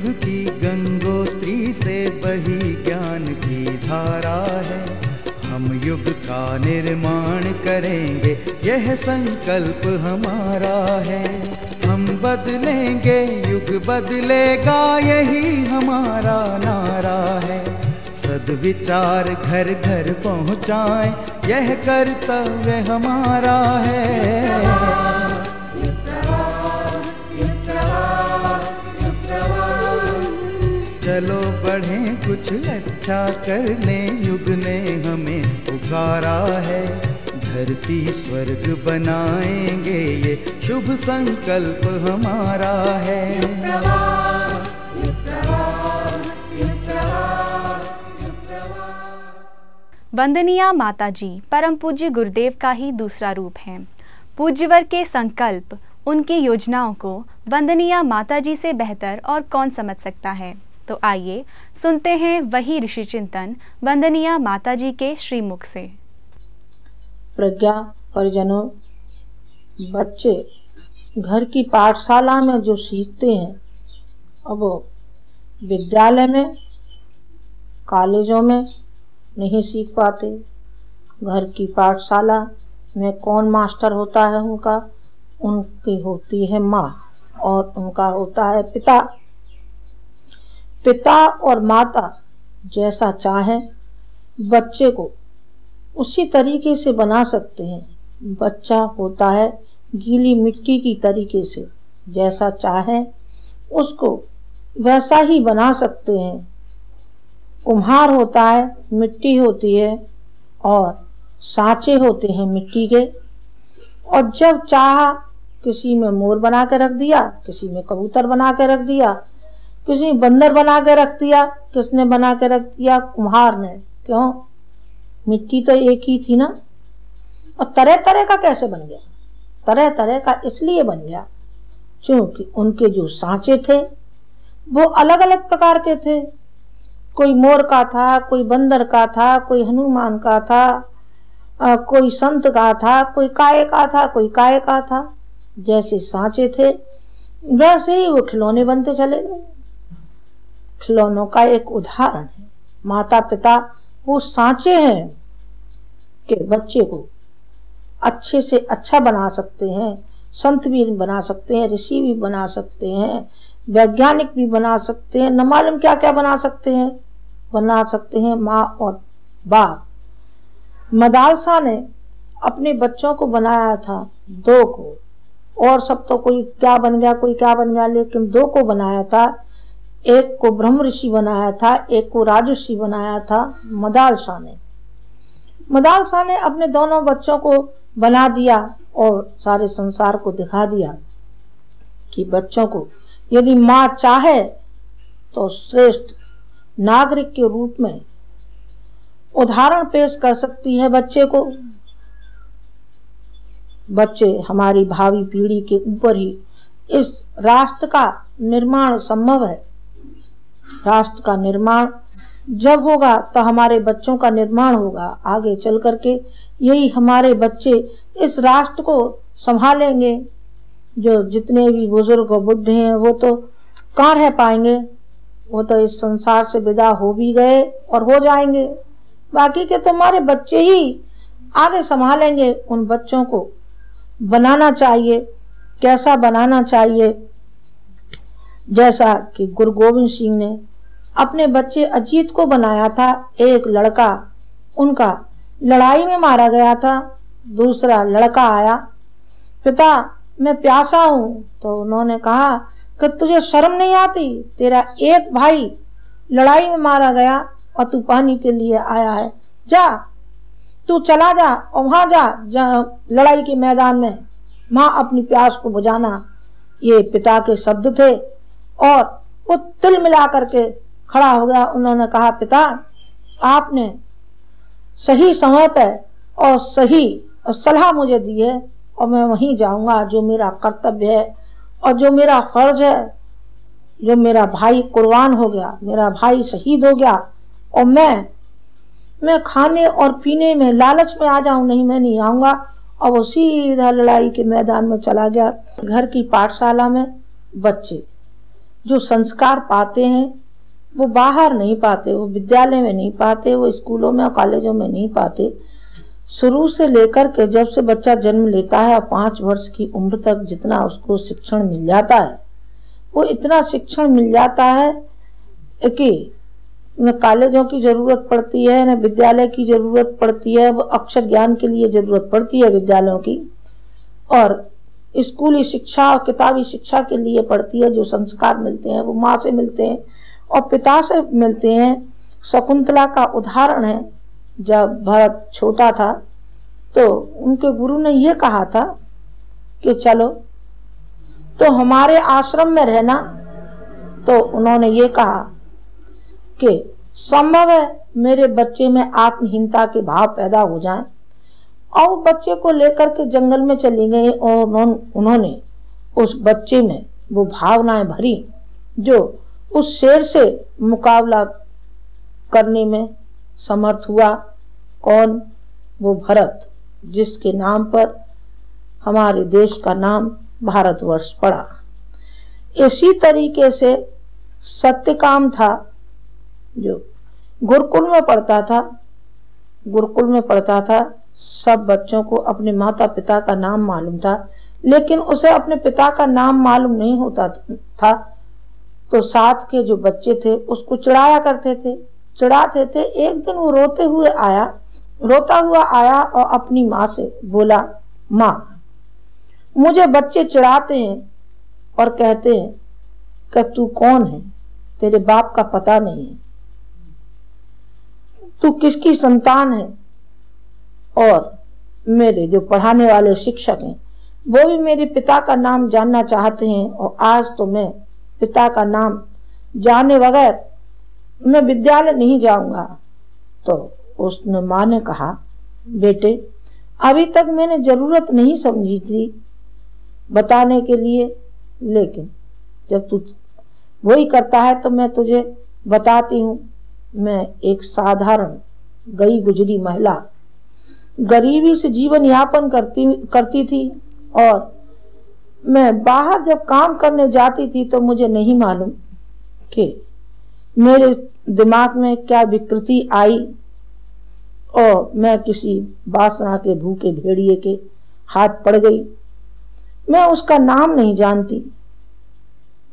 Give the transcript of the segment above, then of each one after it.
युग की गंगोत्री से बही ज्ञान की धारा है। हम युग का निर्माण करेंगे, यह संकल्प हमारा है। हम बदलेंगे, युग बदलेगा, यही हमारा नारा है। सद्विचार घर घर पहुँचाएं, यह कर्तव्य हमारा है। चलो बढ़ें, कुछ अच्छा करने, युग ने हमें पुकारा है। धरती स्वर्ग बनाएंगे, ये शुभ संकल्प हमारा है। वंदनीय माताजी परम पूज्य गुरुदेव का ही दूसरा रूप है। पूज्यवर के संकल्प, उनकी योजनाओं को वंदनीय माताजी से बेहतर और कौन समझ सकता है। तो आइए सुनते हैं वही ऋषि चिंतन वंदनीय माताजी के श्रीमुख से। प्रज्ञा परिजनों, बच्चे घर की पाठशाला में जो सीखते हैं, अब वो विद्यालय में, कॉलेजों में नहीं सीख पाते। घर की पाठशाला में कौन मास्टर होता है उनका? उनकी होती है माँ और उनका होता है पिता। पिता और माता जैसा चाहें बच्चे को उसी तरीके से बना सकते हैं। बच्चा होता है गीली मिट्टी की तरीके से, जैसा चाहें उसको वैसा ही बना सकते हैं। कुम्हार होता है, मिट्टी होती है और सांचे होते हैं मिट्टी के, और जब चाहा किसी में मोर बना के रख दिया, किसी में कबूतर बना के रख दिया, किसी बंदर बना के रख दिया। किसने बना के रख दिया? कुम्हार ने। क्यों? मिट्टी तो एक ही थी ना। और तरह तरह का कैसे बन गया? तरह तरह का इसलिए बन गया क्योंकि उनके जो सांचे थे वो अलग अलग प्रकार के थे। कोई मोर का था, कोई बंदर का था, कोई हनुमान का था, कोई संत का था, कोई काय का था, कोई काय का था। जैसे सांचे थे वैसे ही वो खिलौने बनते चले गए। खिलौनों का एक उदाहरण है माता पिता, वो सांचे हैं कि बच्चे को अच्छे से अच्छा बना सकते हैं। संत भी बना सकते हैं, ऋषि भी बना सकते हैं, वैज्ञानिक भी बना सकते हैं, न मालूम क्या क्या बना सकते हैं माँ और बाप। मदालसा ने अपने बच्चों को बनाया था 2 को, और सब तो कोई क्या बन गया, लेकिन 2 को बनाया था। एक को ब्रह्म ऋषि बनाया था, एक को राजर्षि बनाया था मदालसा ने अपने दोनों बच्चों को बना दिया और सारे संसार को दिखा दिया कि बच्चों को यदि माँ चाहे तो श्रेष्ठ नागरिक के रूप में उदाहरण पेश कर सकती है बच्चे को। बच्चे हमारी भावी पीढ़ी के ऊपर ही इस राष्ट्र का निर्माण संभव है। राष्ट्र का निर्माण जब होगा तो हमारे बच्चों का निर्माण होगा। आगे चल करके यही हमारे बच्चे इस राष्ट्र को संभालेंगे। जो जितने भी बुजुर्ग और बुढ़े हैं वो तो कहाँ रह पाएंगे, वो तो इस संसार से विदा हो भी गए और हो जाएंगे। बाकी के तुम्हारे बच्चे ही आगे संभालेंगे। उन बच्चों को बनाना चाहिए। कैसा बनाना चाहिए? जैसा कि गुरु गोविंद सिंह ने अपने बच्चे अजीत को बनाया था। एक लड़का उनका लड़ाई में मारा गया था, दूसरा लड़का आया, पिता मैं प्यासा हूं। तो उन्होंने कहा कि तुझे शर्म नहीं आती? तेरा एक भाई लड़ाई में मारा गया और तू पानी के लिए आया है। जा, तू चला जा और वहां जा लड़ाई के मैदान में, माँ अपनी प्यास को बुझाना। ये पिता के शब्द थे और वो तिल मिला करके खड़ा हो गया। उन्होंने कहा पिता आपने सही समय पे और सही सलाह मुझे दी है और मैं वहीं जाऊंगा जो मेरा कर्तव्य है और जो मेरा फर्ज है। जो मेरा भाई कुर्बान हो गया, मेरा भाई शहीद हो गया और मैं खाने और पीने में लालच में आ जाऊं, नहीं मैं नहीं आऊंगा। और वो सीधा लड़ाई के मैदान में चला गया। घर की पाठशाला में बच्चे जो संस्कार पाते हैं वो बाहर नहीं पाते, वो विद्यालय में नहीं पाते, वो स्कूलों में और कॉलेजों में नहीं पाते। शुरू से लेकर के जब से बच्चा जन्म लेता है और 5 वर्ष की उम्र तक जितना उसको शिक्षण मिल जाता है, वो इतना शिक्षण मिल जाता है कि न कॉलेजों की जरूरत पड़ती है, न विद्यालय की जरूरत पड़ती है। वो अक्षर ज्ञान के लिए जरूरत पड़ती है विद्यालयों की, और स्कूली शिक्षा और किताबी शिक्षा के लिए पड़ती है। जो संस्कार मिलते हैं वो माँ से मिलते हैं और पिता से मिलते हैं। शकुंतला का उदाहरण है, जब भरत छोटा था तो उनके गुरु ने यह कहा था कि चलो तो हमारे आश्रम में रहना। तो उन्होंने ये कहा कि संभव है मेरे बच्चे में आत्महीनता के भाव पैदा हो जाएं, और बच्चे को लेकर के जंगल में चली गई और उन्होंने उस बच्चे में वो भावनाएं भरी जो उस शेर से मुकाबला करने में समर्थ हुआ। कौन? वो भरत, जिसके नाम पर हमारे देश का नाम भारतवर्ष पड़ा। इसी तरीके से सत्यकाम था, जो गुरुकुल में पढ़ता था। सब बच्चों को अपने माता पिता का नाम मालूम था, लेकिन उसे अपने पिता का नाम मालूम नहीं होता था। तो साथ के जो बच्चे थे उसको चिढ़ाते थे। एक दिन वो रोता हुआ आया और अपनी माँ से बोला, माँ, मुझे बच्चे चिढ़ाते हैं और कहते हैं कि तू कौन है, तेरे बाप का पता नहीं है, तू किसकी संतान है। और मेरे जो पढ़ाने वाले शिक्षक हैं वो भी मेरे पिता का नाम जानना चाहते हैं, और आज तो मैं पिता का नाम जाने बगैर मैं विद्यालय नहीं जाऊंगा। तो उसने माँ ने कहा, बेटे अभी तक मैंने जरूरत नहीं समझी थी बताने के लिए, लेकिन जब तू वही करता है तो मैं तुझे बताती हूँ। मैं एक साधारण गई गुजरी महिला, गरीबी से जीवन यापन करती थी, और मैं बाहर जब काम करने जाती थी तो मुझे नहीं मालूम कि मेरे दिमाग में क्या विकृति आई और मैं किसी वासना के भूखे भेड़िए के हाथ पड़ गई। मैं उसका नाम नहीं जानती,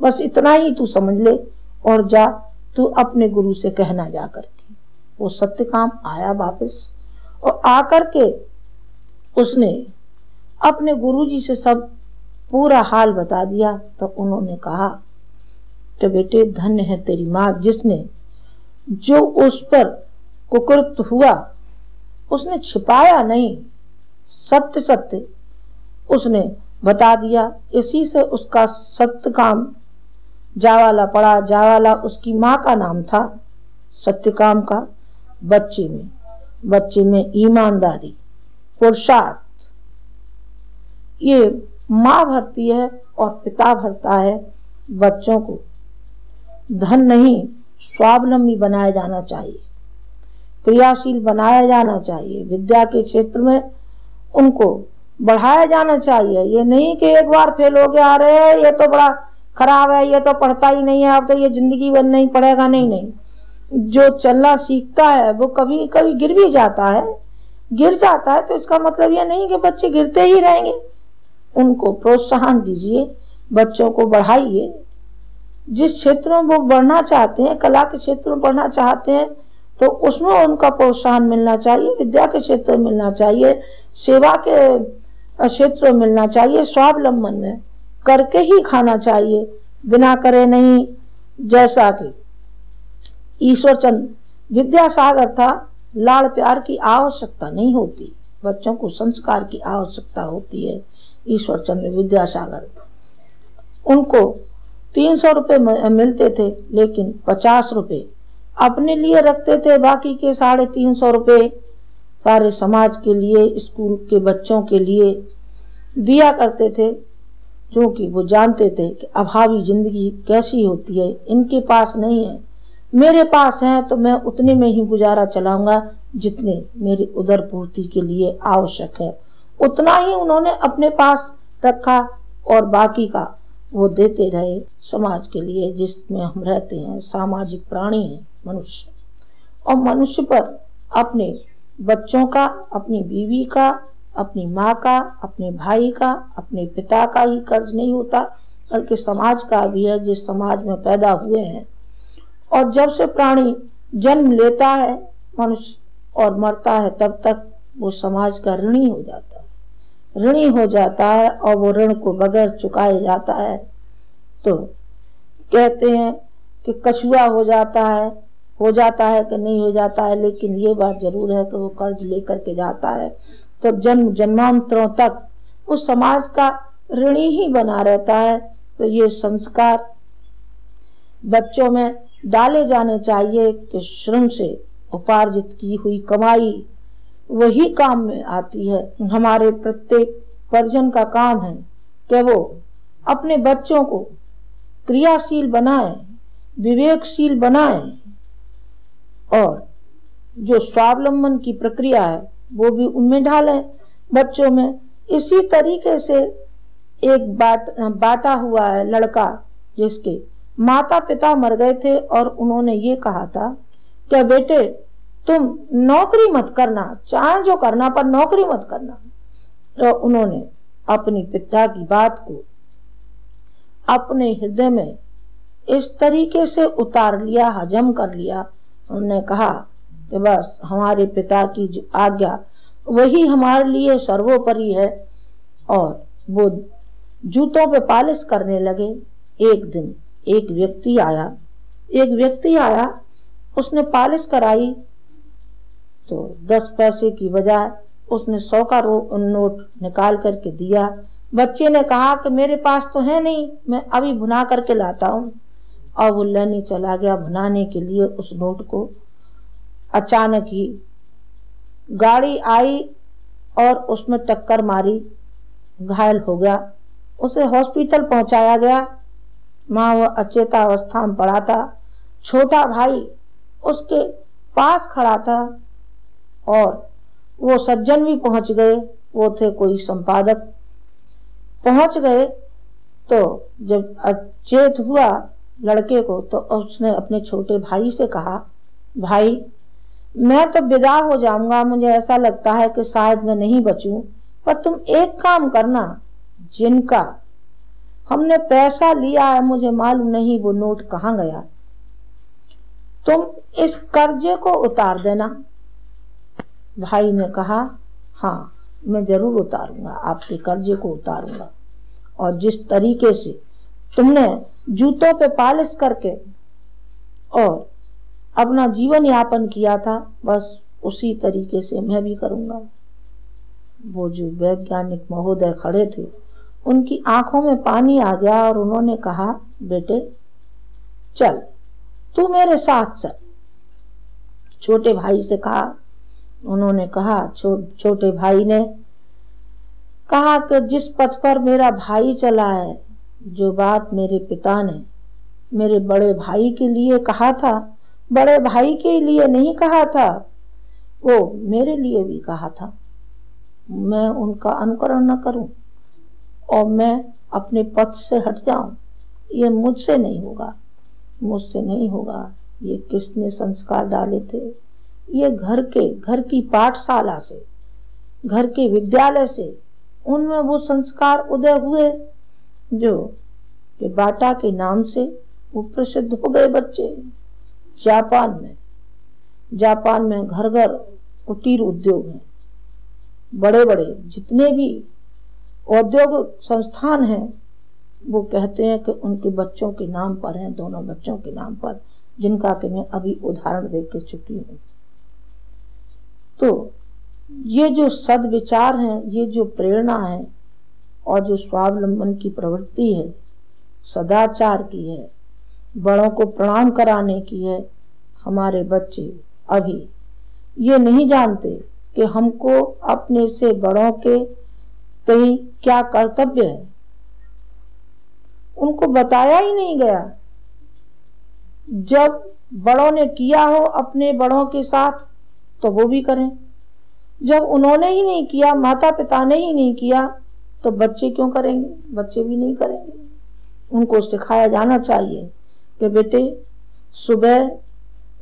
बस इतना ही तू समझ ले और जा, तू अपने गुरु से कहना जा करके। वो सत्यकाम आया वापस, और आकर के उसने अपने गुरुजी से सब पूरा हाल बता दिया। तो उन्होंने कहा कि बेटे धन्य है तेरी माँ, जिसने जो उस पर कुकृत हुआ उसने छिपाया नहीं, सत्य सत्य उसने बता दिया। इसी से उसका सत्यकाम जावाला पड़ा। जावाला उसकी माँ का नाम था, सत्यकाम का। बच्चे में ईमानदारी, पुरुषार्थ, ये माँ भरती है और पिता भरता है। बच्चों को धन नहीं स्वावलंबी बनाया जाना चाहिए, क्रियाशील बनाया जाना चाहिए। विद्या के क्षेत्र में उनको बढ़ाया जाना चाहिए। ये नहीं कि एक बार फेल हो गया, अरे ये तो बड़ा खराब है, ये तो पढ़ता ही नहीं है, अब तो ये जिंदगी भर नहीं पढ़ेगा। नहीं, जो चलना सीखता है वो कभी कभी गिर भी जाता है। गिर जाता है तो इसका मतलब ये नहीं कि बच्चे गिरते ही रहेंगे। उनको प्रोत्साहन दीजिए, बच्चों को बढ़ाइए। जिस क्षेत्र में वो बढ़ना चाहते हैं, कला के क्षेत्र में बढ़ना चाहते हैं, तो उसमें उनका प्रोत्साहन मिलना चाहिए। विद्या के क्षेत्र में मिलना चाहिए, सेवा के क्षेत्र में मिलना चाहिए। स्वावलंबन में करके ही खाना चाहिए, बिना करे नहीं। जैसा कि ईश्वरचंद विद्यासागर था, लाड़ प्यार की आवश्यकता नहीं होती, बच्चों को संस्कार की आवश्यकता होती है। ईश्वरचंद विद्यासागर, उनको 300 रुपए मिलते थे, लेकिन 50 रुपए अपने लिए रखते थे, बाकी के 350 रुपए सारे समाज के लिए, स्कूल के बच्चों के लिए दिया करते थे, क्योंकि वो जानते थे कि अभावी जिंदगी कैसी होती है। इनके पास नहीं है, मेरे पास है, तो मैं उतने में ही गुजारा चलाऊंगा जितने मेरी उदर पूर्ति के लिए आवश्यक है। उतना ही उन्होंने अपने पास रखा और बाकी का वो देते रहे समाज के लिए जिसमें हम रहते हैं। सामाजिक प्राणी है मनुष्य, और मनुष्य पर अपने बच्चों का, अपनी बीवी का, अपनी माँ का, अपने भाई का, अपने पिता का ही कर्ज नहीं होता, बल्कि समाज का भी है जिस समाज में पैदा हुए हैं। और जब से प्राणी जन्म लेता है मनुष्य और मरता है, तब तक वो समाज का ऋणी हो जाता है, ऋणी हो जाता है, और वो ऋण को बगैर चुकाए जाता है तो कहते हैं कि कछुआ हो जाता है कि नहीं हो जाता है, लेकिन ये बात जरूर है कि वो कर्ज लेकर के जाता है, तो जन्म जन्मांतरों तक उस समाज का ऋणी ही बना रहता है। तो ये संस्कार बच्चों में डाले जाने चाहिए कि श्रम से उपार्जित की हुई कमाई वही काम में आती है। हमारे प्रत्येक परिजन का काम है कि वो अपने बच्चों को क्रियाशील बनाएं, विवेकशील बनाएं, और जो स्वावलंबन की प्रक्रिया है वो भी उनमें ढालें बच्चों में। इसी तरीके से एक बाटा हुआ है लड़का जिसके माता पिता मर गए थे, और उन्होंने ये कहा था कि बेटे तुम नौकरी मत करना, चाहे जो करना पर नौकरी मत करना। तो उन्होंने अपनी पिता की बात को अपने हृदय में इस तरीके से उतार लिया, हजम कर लिया। उन्होंने कहा कि बस हमारे पिता की जो आज्ञा वही हमारे लिए सर्वोपरि है, और वो जूतों पे पॉलिश करने लगे। एक दिन एक व्यक्ति आया, उसने पॉलिश कराई तो 10 पैसे की बजाय उसने 100 का नोट निकाल करके दिया। बच्चे ने कहा कि मेरे पास तो है नहीं, मैं अभी भुना करके लाता हूँ, और वो लेने चला गया भुनाने के लिए उस नोट को। अचानक ही गाड़ी आई और उसमें टक्कर मारी, घायल हो गया। उसे हॉस्पिटल पहुंचाया गया, वहां वो अचेता अवस्था में पड़ा था। छोटा भाई उसके पास खड़ा था, और वो सज्जन भी पहुंच गए, वो थे कोई संपादक, पहुंच गए। तो जब अचेत हुआ लड़के को, तो उसने अपने छोटे भाई से कहा, भाई मैं तो विदा हो जाऊंगा, मुझे ऐसा लगता है कि शायद मैं नहीं बचूं, पर तुम एक काम करना, जिनका हमने पैसा लिया है मुझे मालूम नहीं वो नोट कहाँ गया, तुम इस कर्जे को उतार देना। भाई ने कहा, हाँ मैं जरूर उतारूंगा, आपके कर्जे को उतारूंगा, और जिस तरीके से तुमने जूतों पे पॉलिश करके और अपना जीवन यापन किया था, बस उसी तरीके से मैं भी करूंगा। वो जो वैज्ञानिक महोदय खड़े थे, उनकी आंखों में पानी आ गया, और उन्होंने कहा, बेटे चल तू मेरे साथ चल। छोटे भाई से कहा, उन्होंने कहा, छोटे भाई ने कहा कि जिस पथ पर मेरा भाई चला है, जो बात मेरे पिता ने मेरे बड़े भाई के लिए कहा था, बड़े भाई के लिए नहीं कहा था, वो मेरे लिए भी कहा था। मैं उनका अनुकरण न करूं और मैं अपने पथ से हट जाऊं, ये मुझसे नहीं होगा, मुझसे नहीं होगा। ये किसने संस्कार डाले थे? ये घर की पाठशाला से, घर के विद्यालय से, उनमें वो संस्कार उदय हुए जो कि बाटा के नाम से वो प्रसिद्ध हो गए बच्चे। जापान में घर घर कुटीर उद्योग हैं, बड़े बड़े जितने भी औद्योगिक संस्थान हैं, वो कहते हैं कि उनके बच्चों के नाम पर हैं, दोनों बच्चों के नाम पर, जिनका कि मैं अभी उदाहरण दे के चुकी हूँ। तो ये जो सद्विचार हैं, ये जो प्रेरणा है, और जो स्वावलंबन की प्रवृत्ति है, सदाचार की है, बड़ों को प्रणाम कराने की है, हमारे बच्चे अभी ये नहीं जानते कि हमको अपने से बड़ों के तय क्या कर्तव्य है, उनको बताया ही नहीं गया। जब बड़ों ने किया हो अपने बड़ों के साथ तो वो भी करें, जब उन्होंने ही नहीं किया, माता पिता ने ही नहीं किया, तो बच्चे क्यों करेंगे? बच्चे भी नहीं करेंगे। उनको सिखाया जाना चाहिए कि बेटे सुबह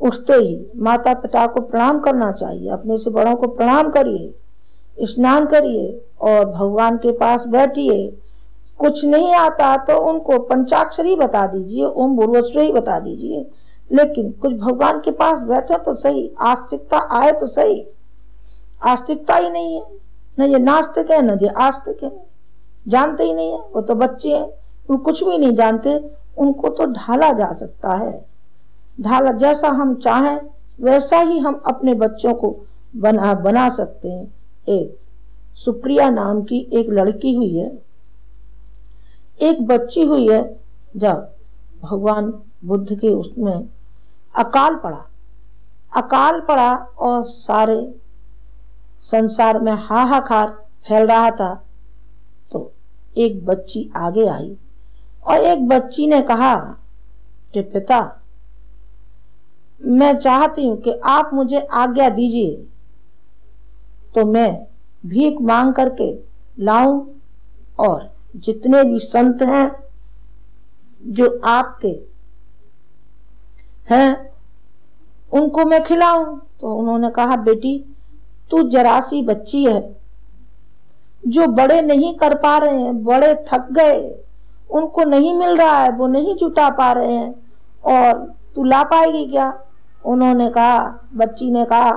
उठते ही माता पिता को प्रणाम करना चाहिए, अपने से बड़ों को प्रणाम करिए, स्नान करिए और भगवान के पास बैठिए। कुछ नहीं आता तो उनको पंचाक्षरी बता दीजिए, ओम भूर्भुवस्सुः बता दीजिए, लेकिन कुछ भगवान के पास बैठे तो सही, आस्तिकता आए तो सही। आस्तिकता ही नहीं है, न ये नास्तिक है न ये आस्तिक है, जानते ही नहीं है, वो तो बच्चे हैं, वो कुछ भी नहीं जानते। उनको तो ढाला जा सकता है, ढाला जैसा हम चाहें वैसा ही हम अपने बच्चों को बना सकते हैं। एक सुप्रिया नाम की एक लड़की हुई है, एक बच्ची हुई है। जब भगवान बुद्ध के उसमें अकाल पड़ा और सारे संसार में हाहाकार फैल रहा था, तो एक बच्ची आगे आई और एक बच्ची ने कहा कि पिता, मैं चाहती हूं कि आप मुझे आज्ञा दीजिए तो मैं भीख मांग करके लाऊं और जितने भी संत हैं जो आपके हैं उनको मैं खिलाऊं। तो उन्होंने कहा बेटी तू जरा सी बच्ची है, जो बड़े नहीं कर पा रहे हैं, बड़े थक गए, उनको नहीं मिल रहा है, वो नहीं जुटा पा रहे हैं, और तू ला पाएगी क्या? उन्होंने कहा, बच्ची ने कहा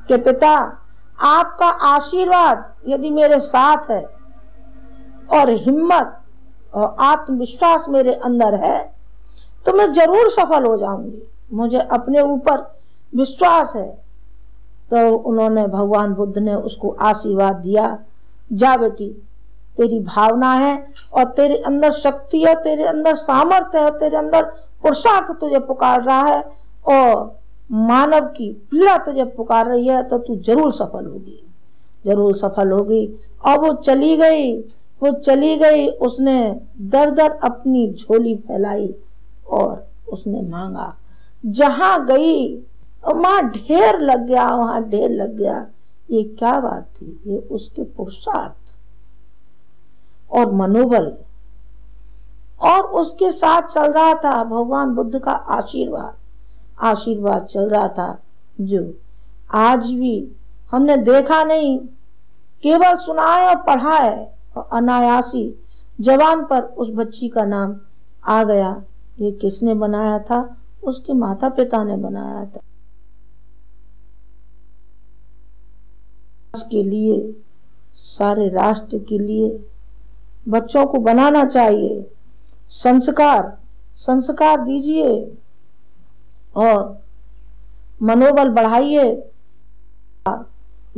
कि पिता आपका आशीर्वाद यदि मेरे साथ है और हिम्मत और आत्मविश्वास मेरे अंदर है तो मैं जरूर सफल हो जाऊंगी, मुझे अपने ऊपर विश्वास है। तो उन्होंने भगवान बुद्ध ने उसको आशीर्वाद दिया, जा बेटी तेरी भावना है और तेरे अंदर शक्ति है, तेरे अंदर सामर्थ्य है और तेरे अंदर पुरुषार्थ तुझे पुकार रहा है और मानव की पीड़ा तुझे पुकार रही है, तो तू जरूर सफल होगी, जरूर सफल होगी। और वो चली गई, उसने दर दर अपनी झोली फैलाई और उसने मांगा। जहां गई वहां ढेर लग गया, ये क्या बात थी? ये उसके पुरुषार्थ और मनोबल, और उसके साथ चल रहा था भगवान बुद्ध का आशीर्वाद चल रहा था, जो आज भी हमने देखा नहीं, केवल सुना है और पढ़ा है, और अनायासी जवान पर उस बच्ची का नाम आ गया। ये किसने बनाया था? उसके माता पिता ने बनाया था। के लिए, सारे राष्ट्र के लिए बच्चों को बनाना चाहिए, संस्कार दीजिए और मनोबल बढ़ाइए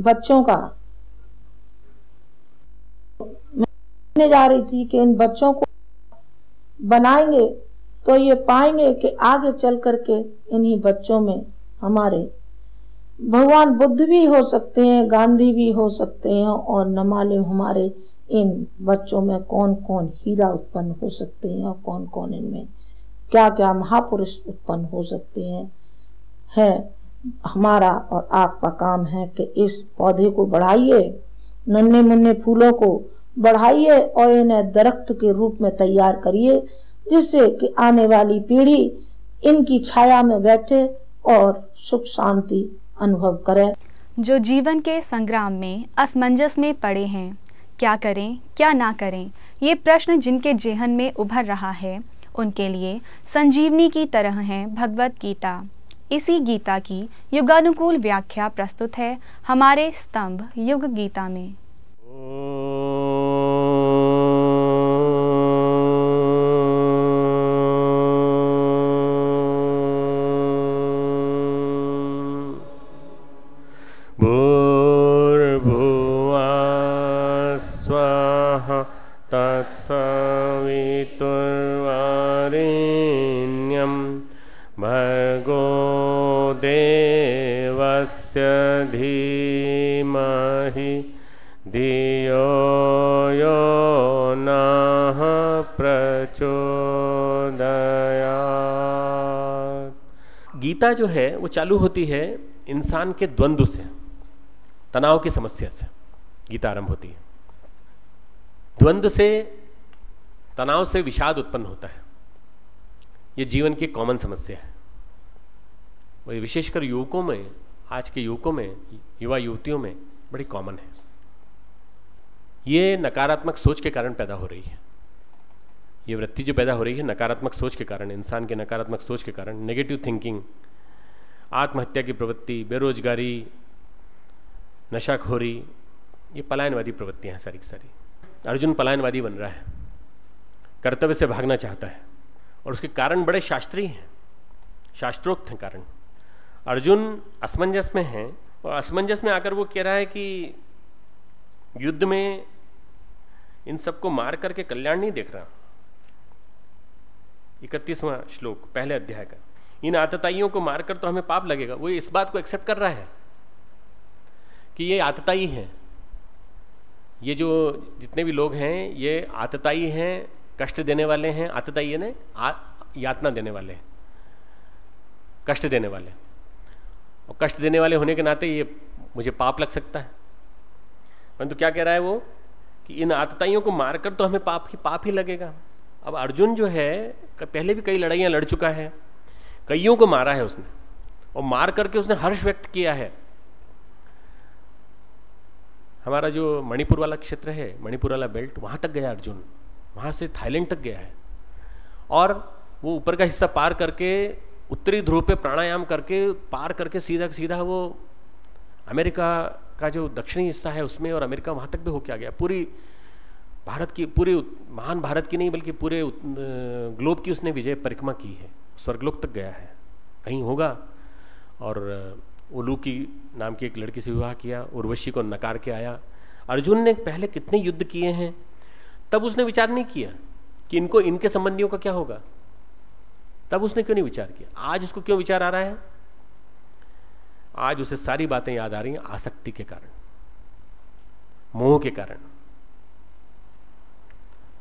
बच्चों का। मैं जा रही थी कि इन बच्चों को बनाएंगे तो ये पाएंगे कि आगे चल करके इन्हीं बच्चों में हमारे भगवान बुद्ध भी हो सकते हैं, गांधी भी हो सकते हैं, और न मालूम हमारे इन बच्चों में कौन कौन हीरा उत्पन्न हो सकते हैं और कौन कौन इनमें क्या क्या महापुरुष उत्पन्न हो सकते हैं। हमारा और आपका काम है कि इस पौधे को बढ़ाइए, नन्हे मुन्ने फूलों को बढ़ाइए और इन्हें दरख्त के रूप में तैयार करिए, जिससे कि आने वाली पीढ़ी इनकी छाया में बैठे और सुख शांति अनुभव करे। जो जीवन के संग्राम में असमंजस में पड़े हैं, क्या करें क्या ना करें, ये प्रश्न जिनके जेहन में उभर रहा है, उनके लिए संजीवनी की तरह है भगवत गीता। इसी गीता की युगानुकूल व्याख्या प्रस्तुत है हमारे स्तंभ युग गीता में। तत्सवितुर्वरेण्यं भर्गो देवस्य धीमहि धियो यो नः प्रचोदयात्। गीता जो है वो चालू होती है इंसान के द्वंद्व से, तनाव की समस्या से गीता आरंभ होती है। द्वंद्व से तनाव से विषाद उत्पन्न होता है। ये जीवन की कॉमन समस्या है, और विशेषकर युवकों में, आज के युवकों में, युवा युवतियों में बड़ी कॉमन है। ये नकारात्मक सोच के कारण पैदा हो रही है। ये वृत्ति जो पैदा हो रही है नकारात्मक सोच के कारण, इंसान के नकारात्मक सोच के कारण, नेगेटिव थिंकिंग, आत्महत्या की प्रवृत्ति, बेरोजगारी, नशाखोरी, ये पलायनवादी प्रवृत्तियां हैं सारी की सारी। अर्जुन पलायनवादी बन रहा है, कर्तव्य से भागना चाहता है, और उसके कारण बड़े शास्त्रीय हैं, शास्त्रोक्त हैं कारण। अर्जुन असमंजस में है, और असमंजस में आकर वो कह रहा है कि युद्ध में इन सबको मार करके कल्याण नहीं देख रहा। 31वां श्लोक पहले अध्याय का, इन आतताइयों को मारकर तो हमें पाप लगेगा। वो इस बात को एक्सेप्ट कर रहा है कि ये आतताई हैं, ये जो जितने भी लोग हैं ये आतताई हैं, कष्ट देने वाले हैं। आतताई ने यातना देने वाले हैं, कष्ट देने वाले, और कष्ट देने वाले होने के नाते ये मुझे पाप लग सकता है। परंतु क्या कह रहा है वो कि इन आतताइयों को मारकर तो हमें पाप ही लगेगा। अब अर्जुन जो है पहले भी कई लड़ाइयां लड़ चुका है, कईयों को मारा है उसने, और मार करके उसने हर्ष व्यक्त किया है। हमारा जो मणिपुर वाला क्षेत्र है, मणिपुर वाला बेल्ट, वहां तक गया अर्जुन, वहां से थाईलैंड तक गया है, और वो ऊपर का हिस्सा पार करके उत्तरी ध्रुव पे प्राणायाम करके पार करके सीधा सीधा वो अमेरिका का जो दक्षिणी हिस्सा है उसमें, और अमेरिका वहां तक भी होके आ गया। पूरी भारत की, पूरी महान भारत की नहीं बल्कि पूरे ग्लोब की उसने विजय परिक्रमा की है, स्वर्गलोक तक गया है, कहीं होगा। और उलू की नाम की एक लड़की से विवाह किया, उर्वशी को नकार के आया। अर्जुन ने पहले कितने युद्ध किए हैं, तब उसने विचार नहीं किया कि इनको, इनके संबंधियों का क्या होगा। तब उसने क्यों नहीं विचार किया? आज उसको क्यों विचार आ रहा है? आज उसे सारी बातें याद आ रही हैं आसक्ति के कारण, मोह के कारण।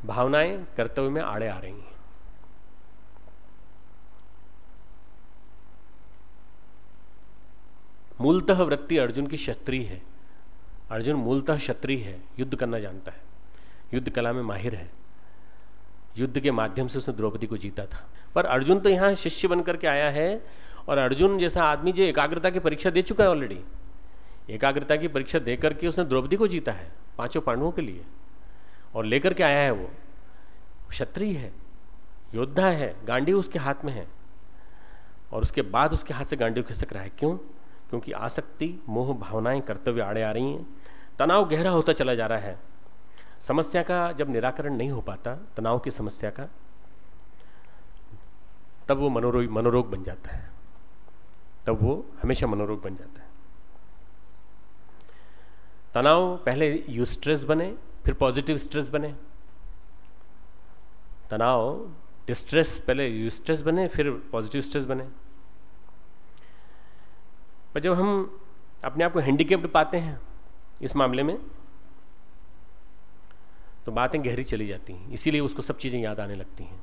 भावनाएं कर्तव्य में आड़े आ रही हैं। मूलतः वृत्ति अर्जुन की क्षत्रिय है। अर्जुन मूलतः क्षत्रिय है, युद्ध करना जानता है, युद्ध कला में माहिर है। युद्ध के माध्यम से उसने द्रौपदी को जीता था। पर अर्जुन तो यहां शिष्य बनकर के आया है, और अर्जुन जैसा आदमी जो एकाग्रता की परीक्षा दे चुका है ऑलरेडी, एकाग्रता की परीक्षा देकर के उसने द्रौपदी को जीता है 5 पांडवों के लिए, और लेकर के आया है। वो क्षत्रिय है, योद्धा है, गांडीव उसके हाथ में है, और उसके बाद उसके हाथ से गांडीव खिसक रहा है। क्यों? क्योंकि आसक्ति, मोह, भावनाएं, कर्तव्य आड़े आ रही हैं। तनाव गहरा होता चला जा रहा है। समस्या का जब निराकरण नहीं हो पाता, तनाव की समस्या का, तब वो मनोरोग बन जाता है, तब वो हमेशा मनोरोग बन जाता है। तनाव पहले यूस्ट्रेस बने, फिर पॉजिटिव स्ट्रेस बने। तनाव डिस्ट्रेस, पहले यूस्ट्रेस बने, फिर पॉजिटिव स्ट्रेस बने। पर जब हम अपने आप को हैंडीकेप्ड पाते हैं इस मामले में, तो बातें गहरी चली जाती हैं। इसीलिए उसको सब चीजें याद आने लगती हैं,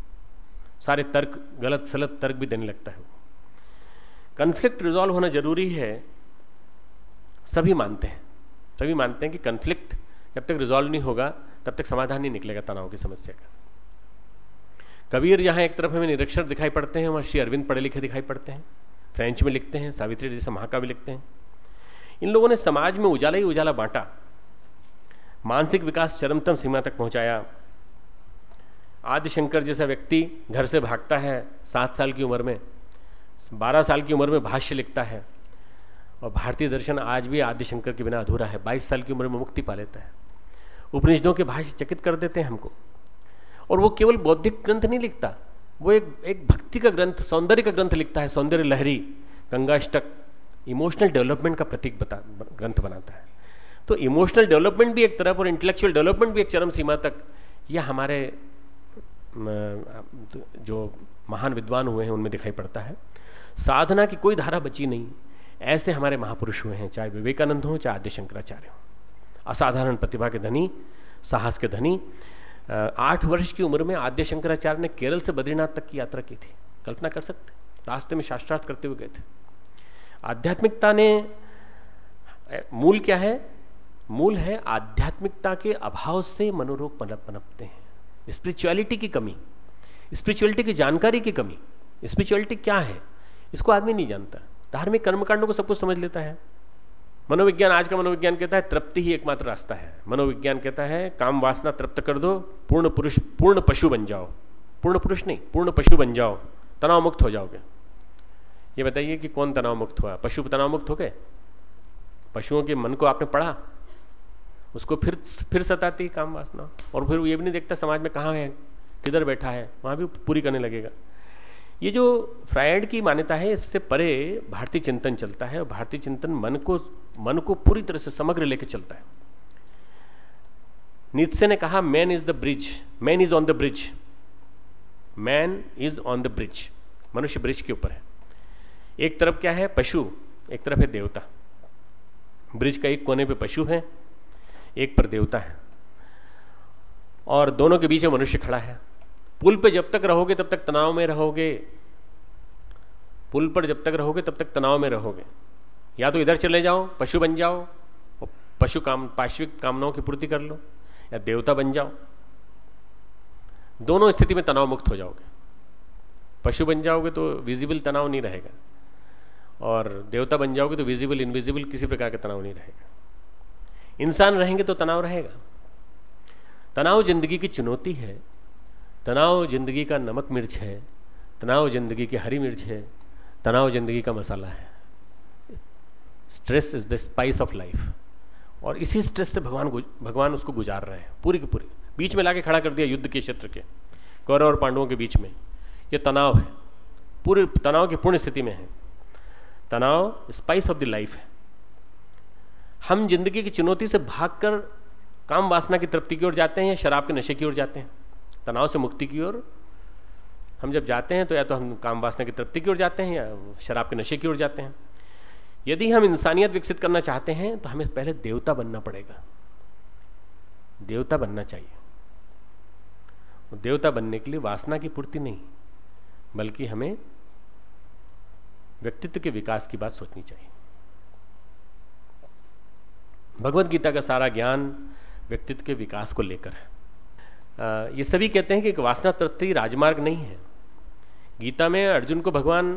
सारे तर्क, गलत सलत तर्क भी देने लगता है। कन्फ्लिक्ट रिजॉल्व होना जरूरी है, सभी मानते हैं। सभी मानते हैं कि कन्फ्लिक्ट जब तक रिजॉल्व नहीं होगा तब तक समाधान नहीं निकलेगा तनाव की समस्या का। कबीर जहां एक तरफ हमें निरक्षर दिखाई पड़ते हैं, वहां श्री अरविंद पढ़े लिखे दिखाई पड़ते हैं, फ्रेंच में लिखते हैं, सावित्री जैसे महाकाव्य लिखते हैं। इन लोगों ने समाज में उजाला ही उजाला बांटा, मानसिक विकास चरमतम सीमा तक पहुंचाया। आदिशंकर जैसा व्यक्ति घर से भागता है 7 साल की उम्र में, 12 साल की उम्र में भाष्य लिखता है, और भारतीय दर्शन आज भी आदिशंकर के बिना अधूरा है। 22 साल की उम्र में मुक्ति पा लेता है। उपनिषदों के भाष्य चकित कर देते हैं हमको। और वो केवल बौद्धिक ग्रंथ नहीं लिखता, वो एक भक्ति का ग्रंथ, सौंदर्य का ग्रंथ लिखता है। सौंदर्य लहरी, गंगाष्टक, इमोशनल डेवलपमेंट का प्रतीक ग्रंथ बनाता है। तो इमोशनल डेवलपमेंट भी एक तरफ और इंटेलेक्चुअल डेवलपमेंट भी एक चरम सीमा तक, यह हमारे जो महान विद्वान हुए हैं उनमें दिखाई पड़ता है। साधना की कोई धारा बची नहीं, ऐसे हमारे महापुरुष हुए हैं, चाहे विवेकानंद हो चाहे आदि शंकराचार्य हो। असाधारण प्रतिभा के धनी, साहस के धनी। 8 वर्ष की उम्र में आद्य शंकराचार्य ने केरल से बद्रीनाथ तक की यात्रा की थी। कल्पना कर सकते? रास्ते में शास्त्रार्थ करते हुए गए थे। आध्यात्मिकता ने मूल क्या है? मूल है आध्यात्मिकता के अभाव से मनोरोग पनपते हैं। स्पिरिचुअलिटी की कमी, स्पिरिचुअलिटी की जानकारी की कमी। स्पिरिचुअलिटी क्या है इसको आदमी नहीं जानता। धार्मिक कर्मकांडों को सब कुछ समझ लेता है। मनोविज्ञान, आज का मनोविज्ञान कहता है तृप्ति ही एकमात्र रास्ता है। मनोविज्ञान कहता है काम वासना तृप्त कर दो, पूर्ण पुरुष, पूर्ण पशु बन जाओ। पूर्ण पुरुष नहीं, पूर्ण पशु बन जाओ, तनाव मुक्त हो जाओगे। ये बताइए कि कौन तनाव मुक्त हुआ? पशु तनाव मुक्त हो गए? पशुओं के मन को आपने पढ़ा, उसको फिर सताती काम वासना, और फिर ये भी नहीं देखता समाज में कहाँ है, किधर बैठा है, वहां भी पूरी करने लगेगा। ये जो फ्रायड की मान्यता है, इससे परे भारतीय चिंतन चलता है, और भारतीय चिंतन मन को पूरी तरह से समग्र लेके चलता है। नीत्शे ने कहा man is the bridge, man is on the bridge, man is on the bridge. मनुष्य ब्रिज के ऊपर है। एक तरफ क्या है? पशु, एक तरफ है देवता। ब्रिज का एक कोने पे पशु है, एक पर देवता है, और दोनों के बीच में मनुष्य खड़ा है। पुल पे जब तक रहोगे तब तक तनाव में रहोगे, पुल पर जब तक रहोगे तब तक तनाव में रहोगे। या तो इधर चले जाओ, पशु बन जाओ और पाश्विक कामनाओं की पूर्ति कर लो, या देवता बन जाओ। दोनों स्थिति में तनाव मुक्त हो जाओगे। पशु बन जाओगे तो विजिबल तनाव नहीं रहेगा, और देवता बन जाओगे तो विजिबल इनविजिबल किसी प्रकार का तनाव नहीं रहेगा। इंसान रहेंगे तो तनाव रहेगा। तनाव जिंदगी की चुनौती है, तनाव जिंदगी का नमक मिर्च है, तनाव जिंदगी की हरी मिर्च है, तनाव जिंदगी का मसाला है। Stress is the spice of life, और इसी स्ट्रेस से भगवान उसको गुजार रहे हैं पूरी की पूरी। बीच में लाके खड़ा कर दिया युद्ध के क्षेत्र के, कौरव और पांडवों के बीच में ये तनाव है, पूरे तनाव की पूर्ण स्थिति में है। तनाव स्पाइस ऑफ द लाइफ है। हम जिंदगी की चुनौती से भागकर काम वासना की तृप्ति की ओर जाते हैं या शराब के नशे की ओर जाते हैं। तनाव से मुक्ति की ओर हम जब जाते हैं तो या तो हम काम वासना की तृप्ति की ओर जाते हैं या शराब के नशे की ओर जाते हैं। यदि हम इंसानियत विकसित करना चाहते हैं तो हमें पहले देवता बनना पड़ेगा। देवता बनना चाहिए। देवता बनने के लिए वासना की पूर्ति नहीं, बल्कि हमें व्यक्तित्व के विकास की बात सोचनी चाहिए। भगवत गीता का सारा ज्ञान व्यक्तित्व के विकास को लेकर है। ये सभी कहते हैं कि एक वासना तृप्ति राजमार्ग नहीं है। गीता में अर्जुन को भगवान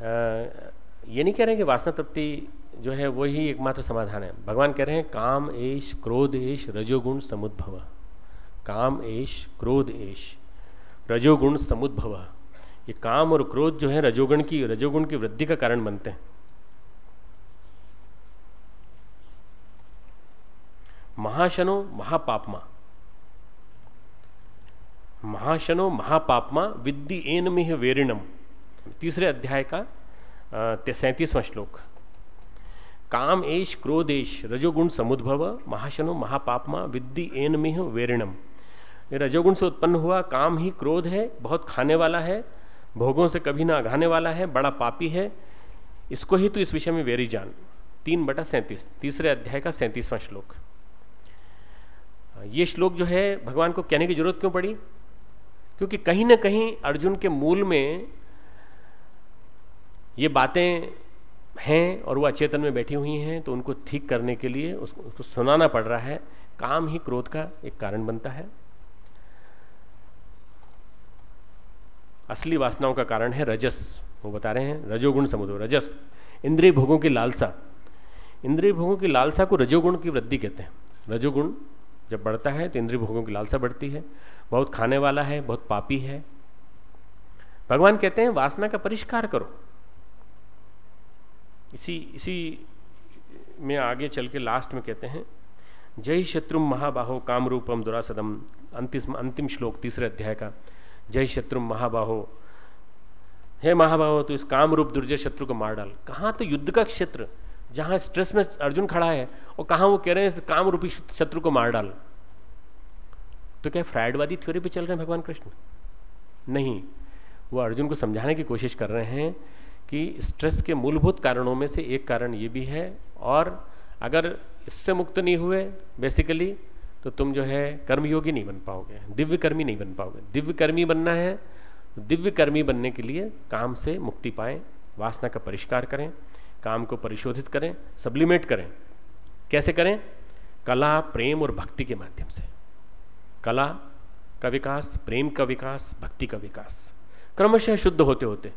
ये नहीं कह रहे हैं कि वासना तृप्ति जो है वही एकमात्र समाधान है। भगवान कह रहे हैं काम एश क्रोध एश रजोगुण समुद्भव। काम एश क्रोध एश रजोगुण समुद्भव। ये काम और क्रोध जो है रजोगुण की वृद्धि का कारण बनते हैं। महाशनो महापापमा, महाशनो महापापमा विद्धि एनमिह वेरिणम। तीसरे अध्याय का 37वां श्लोक। काम एश क्रोधेश रजोगुण समुद्भव महाशनो महापापमा विद्धि एनमिह वेरिणम। ये रजोगुण से उत्पन्न हुआ काम ही क्रोध है, बहुत खाने वाला है, भोगों से कभी ना अघाने वाला है, बड़ा पापी है। इसको ही तो इस विषय में वेरी जान। 3/37 तीसरे अध्याय का 37वां श्लोक। ये श्लोक जो है भगवान को कहने की जरूरत क्यों पड़ी? क्योंकि कहीं ना कहीं अर्जुन के मूल में ये बातें हैं और वो अचेतन में बैठी हुई हैं, तो उनको ठीक करने के लिए उसको सुनाना पड़ रहा है। काम ही क्रोध का एक कारण बनता है। असली वासनाओं का कारण है रजस। वो बता रहे हैं रजोगुण समुद्र। रजस इंद्रिय भोगों की लालसा। इंद्रिय भोगों की लालसा को रजोगुण की वृद्धि कहते हैं। रजोगुण जब बढ़ता है तो इंद्रिय भोगों की लालसा बढ़ती है, बहुत खाने वाला है, बहुत पापी है। भगवान कहते हैं वासना का परिष्कार करो। इसी में आगे चल के लास्ट में कहते हैं जय शत्रुम महाबाहो काम रूपम दुरासदम। अंतिम श्लोक तीसरे अध्याय का। जय शत्रुम महाबाहो, हे महाबाहो तो इस काम रूप दुर्जय शत्रु को मार डाल। कहाँ? तो युद्ध का क्षेत्र जहां स्ट्रेस में अर्जुन खड़ा है, और कहां वो कह रहे हैं काम रूपी शत्रु को मार डाल। तो क्या फ्रायडवादी थ्योरी पे चल रहे हैं भगवान कृष्ण? नहीं, वो अर्जुन को समझाने की कोशिश कर रहे हैं कि स्ट्रेस के मूलभूत कारणों में से एक कारण ये भी है, और अगर इससे मुक्त नहीं हुए बेसिकली तो तुम जो है कर्मयोगी नहीं बन पाओगे, दिव्य कर्मी नहीं बन पाओगे। दिव्य कर्मी बनना है, दिव्य कर्मी बनने के लिए काम से मुक्ति पाएं, वासना का परिष्कार करें, काम को परिशोधित करें, सब्लिमेट करें। कैसे करें? कला, प्रेम और भक्ति के माध्यम से। कला का विकास, प्रेम का विकास, भक्ति का विकास, क्रमशः शुद्ध होते होते।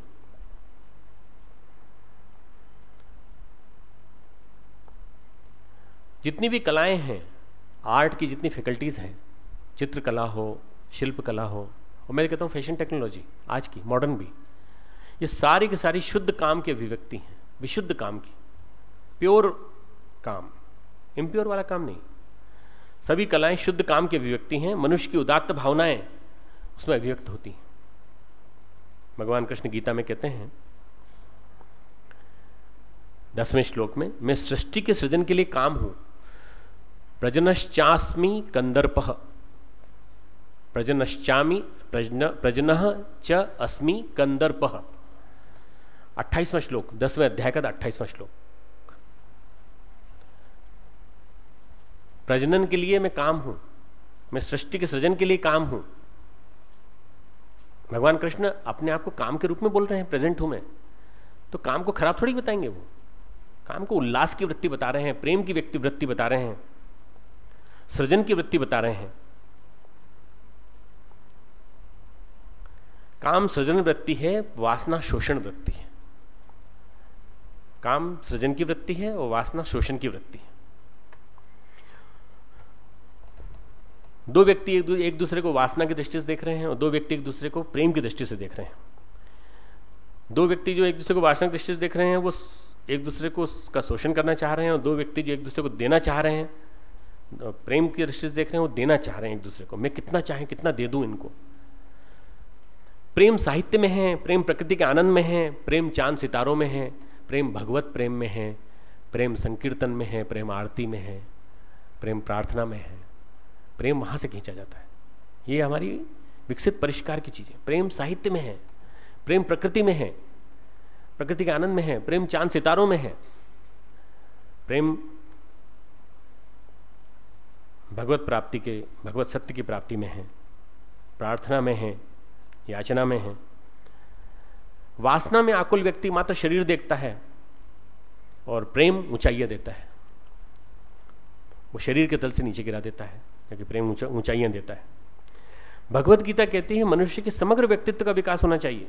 जितनी भी कलाएं हैं, आर्ट की जितनी फैकल्टीज हैं, चित्रकला हो, शिल्प कला हो, और मैं कहता हूं फैशन टेक्नोलॉजी आज की मॉडर्न भी, ये सारी की सारी शुद्ध काम की अभिव्यक्ति हैं, विशुद्ध काम की, प्योर काम, इम्प्योर वाला काम नहीं। सभी कलाएं शुद्ध काम की अभिव्यक्ति हैं, मनुष्य की उदात्त भावनाएं उसमें अभिव्यक्त होती हैं। भगवान कृष्ण गीता में कहते हैं 10वें श्लोक में, मैं सृष्टि के सृजन के लिए काम हूं, प्रजनश्चास्मि कंदर्पः, प्रजनश्चामि प्रजनः च अस्मि कंदर्पः। 28वां श्लोक, 10वें अध्याय का 28वां श्लोक। प्रजनन के लिए मैं काम हूं, मैं सृष्टि के सृजन के लिए काम हूं। भगवान कृष्ण अपने आप को काम के रूप में बोल रहे हैं, प्रेजेंट हूं मैं, तो काम को खराब थोड़ी बताएंगे। वो काम को उल्लास की वृत्ति बता रहे हैं, प्रेम की वृत्ति बता रहे हैं, सृजन की वृत्ति बता रहे हैं। काम सृजन वृत्ति है, वासना शोषण वृत्ति है। काम सृजन की वृत्ति है और वासना शोषण की वृत्ति है। दो व्यक्ति एक दूसरे को वासना की दृष्टि से देख रहे हैं और दो व्यक्ति एक दूसरे को प्रेम की दृष्टि से देख रहे हैं। दो व्यक्ति जो एक दूसरे को वासना की दृष्टि से देख रहे हैं वो एक दूसरे को उसका शोषण करना चाह रहे हैं, और दो व्यक्ति जो एक दूसरे को देना चाह रहे हैं, प्रेम की दृष्टि से देख रहे हैं, वो देना चाह रहे हैं एक दूसरे को। मैं कितना चाहे कितना दे दूं इनको। प्रेम साहित्य में है, प्रेम प्रकृति के आनंद में है, प्रेम चांद सितारों में है, प्रेम भगवत प्रेम में है, प्रेम संकीर्तन में है, प्रेम आरती में है, प्रेम प्रार्थना में है। प्रेम वहां से खींचा जाता है। ये हमारी विकसित परिष्कार की चीज है। प्रेम साहित्य में है, प्रेम प्रकृति में है, प्रकृति के आनंद में है, प्रेम चांद सितारों में है, प्रेम भगवत प्राप्ति के, भगवत सत्य की प्राप्ति में है, प्रार्थना में है, याचना में है। वासना में आकुल व्यक्ति मात्र शरीर देखता है और प्रेम ऊंचाइयां देता है। वो शरीर के तल से नीचे गिरा देता है, क्योंकि प्रेम ऊंचाइयां देता है। भगवत गीता कहती है मनुष्य के समग्र व्यक्तित्व का विकास होना चाहिए।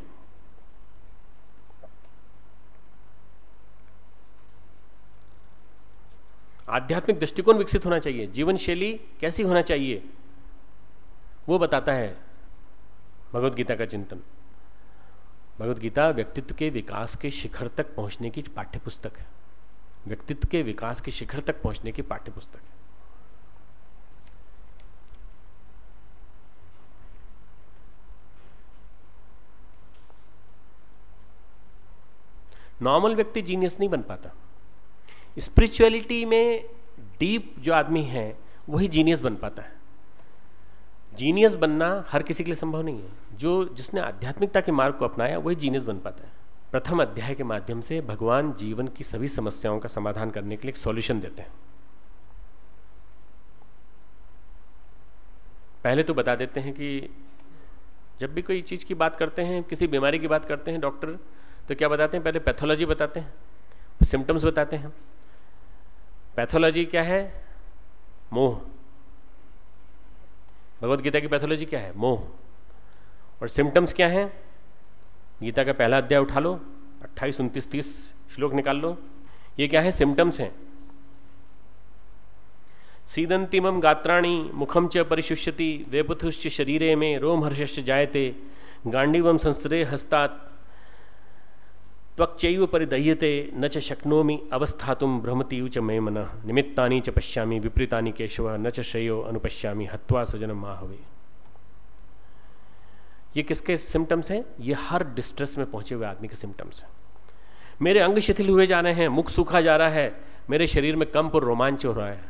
आध्यात्मिक दृष्टिकोण विकसित होना चाहिए। जीवन शैली कैसी होना चाहिए वो बताता है भगवत गीता का चिंतन। भगवत गीता व्यक्तित्व के विकास के शिखर तक पहुंचने की पाठ्यपुस्तक है। व्यक्तित्व के विकास के शिखर तक पहुंचने की पाठ्यपुस्तक है। नॉर्मल व्यक्ति जीनियस नहीं बन पाता। स्पिरिचुअलिटी में डीप जो आदमी है वही जीनियस बन पाता है। जीनियस बनना हर किसी के लिए संभव नहीं है। जिसने आध्यात्मिकता के मार्ग को अपनाया वही जीनियस बन पाता है। प्रथम अध्याय के माध्यम से भगवान जीवन की सभी समस्याओं का समाधान करने के लिए एक सॉल्यूशन देते हैं। पहले तो बता देते हैं कि जब भी कोई चीज की बात करते हैं, किसी बीमारी की बात करते हैं डॉक्टर, तो क्या बताते हैं? पहले पैथोलॉजी बताते हैं, सिम्टम्स बताते हैं। पैथोलॉजी क्या है? मोह। भगवत गीता की पैथोलॉजी क्या है? मोह। और सिम्टम्स क्या है? गीता का पहला अध्याय उठा लो, 28, 29, 30 श्लोक निकाल लो। ये क्या है? सिम्टम्स हैं। सीदंतिमम गात्राणि मुखम च परिशुष्यति वेपथुश्च शरीरे में रोमहर्षश्च जायते गांडीवम संस्तरे हस्तात् त्वक्चैव परिदह्यते न च शक्नोमि अवस्थातुम भ्रमतीव च मे मनः निमित्तानि च पश्यामि विपरीतानि केशव न च श्रेयो अनुपश्यामि हत्वा स्वजनम माहवे। ये किसके सिम्टम्स हैं? ये हर डिस्ट्रेस में पहुंचे हुए आदमी के सिम्टम्स हैं। मेरे अंग शिथिल हुए जा रहे हैं, मुख सूखा जा रहा है, मेरे शरीर में कंप और रोमांच हो रहा है,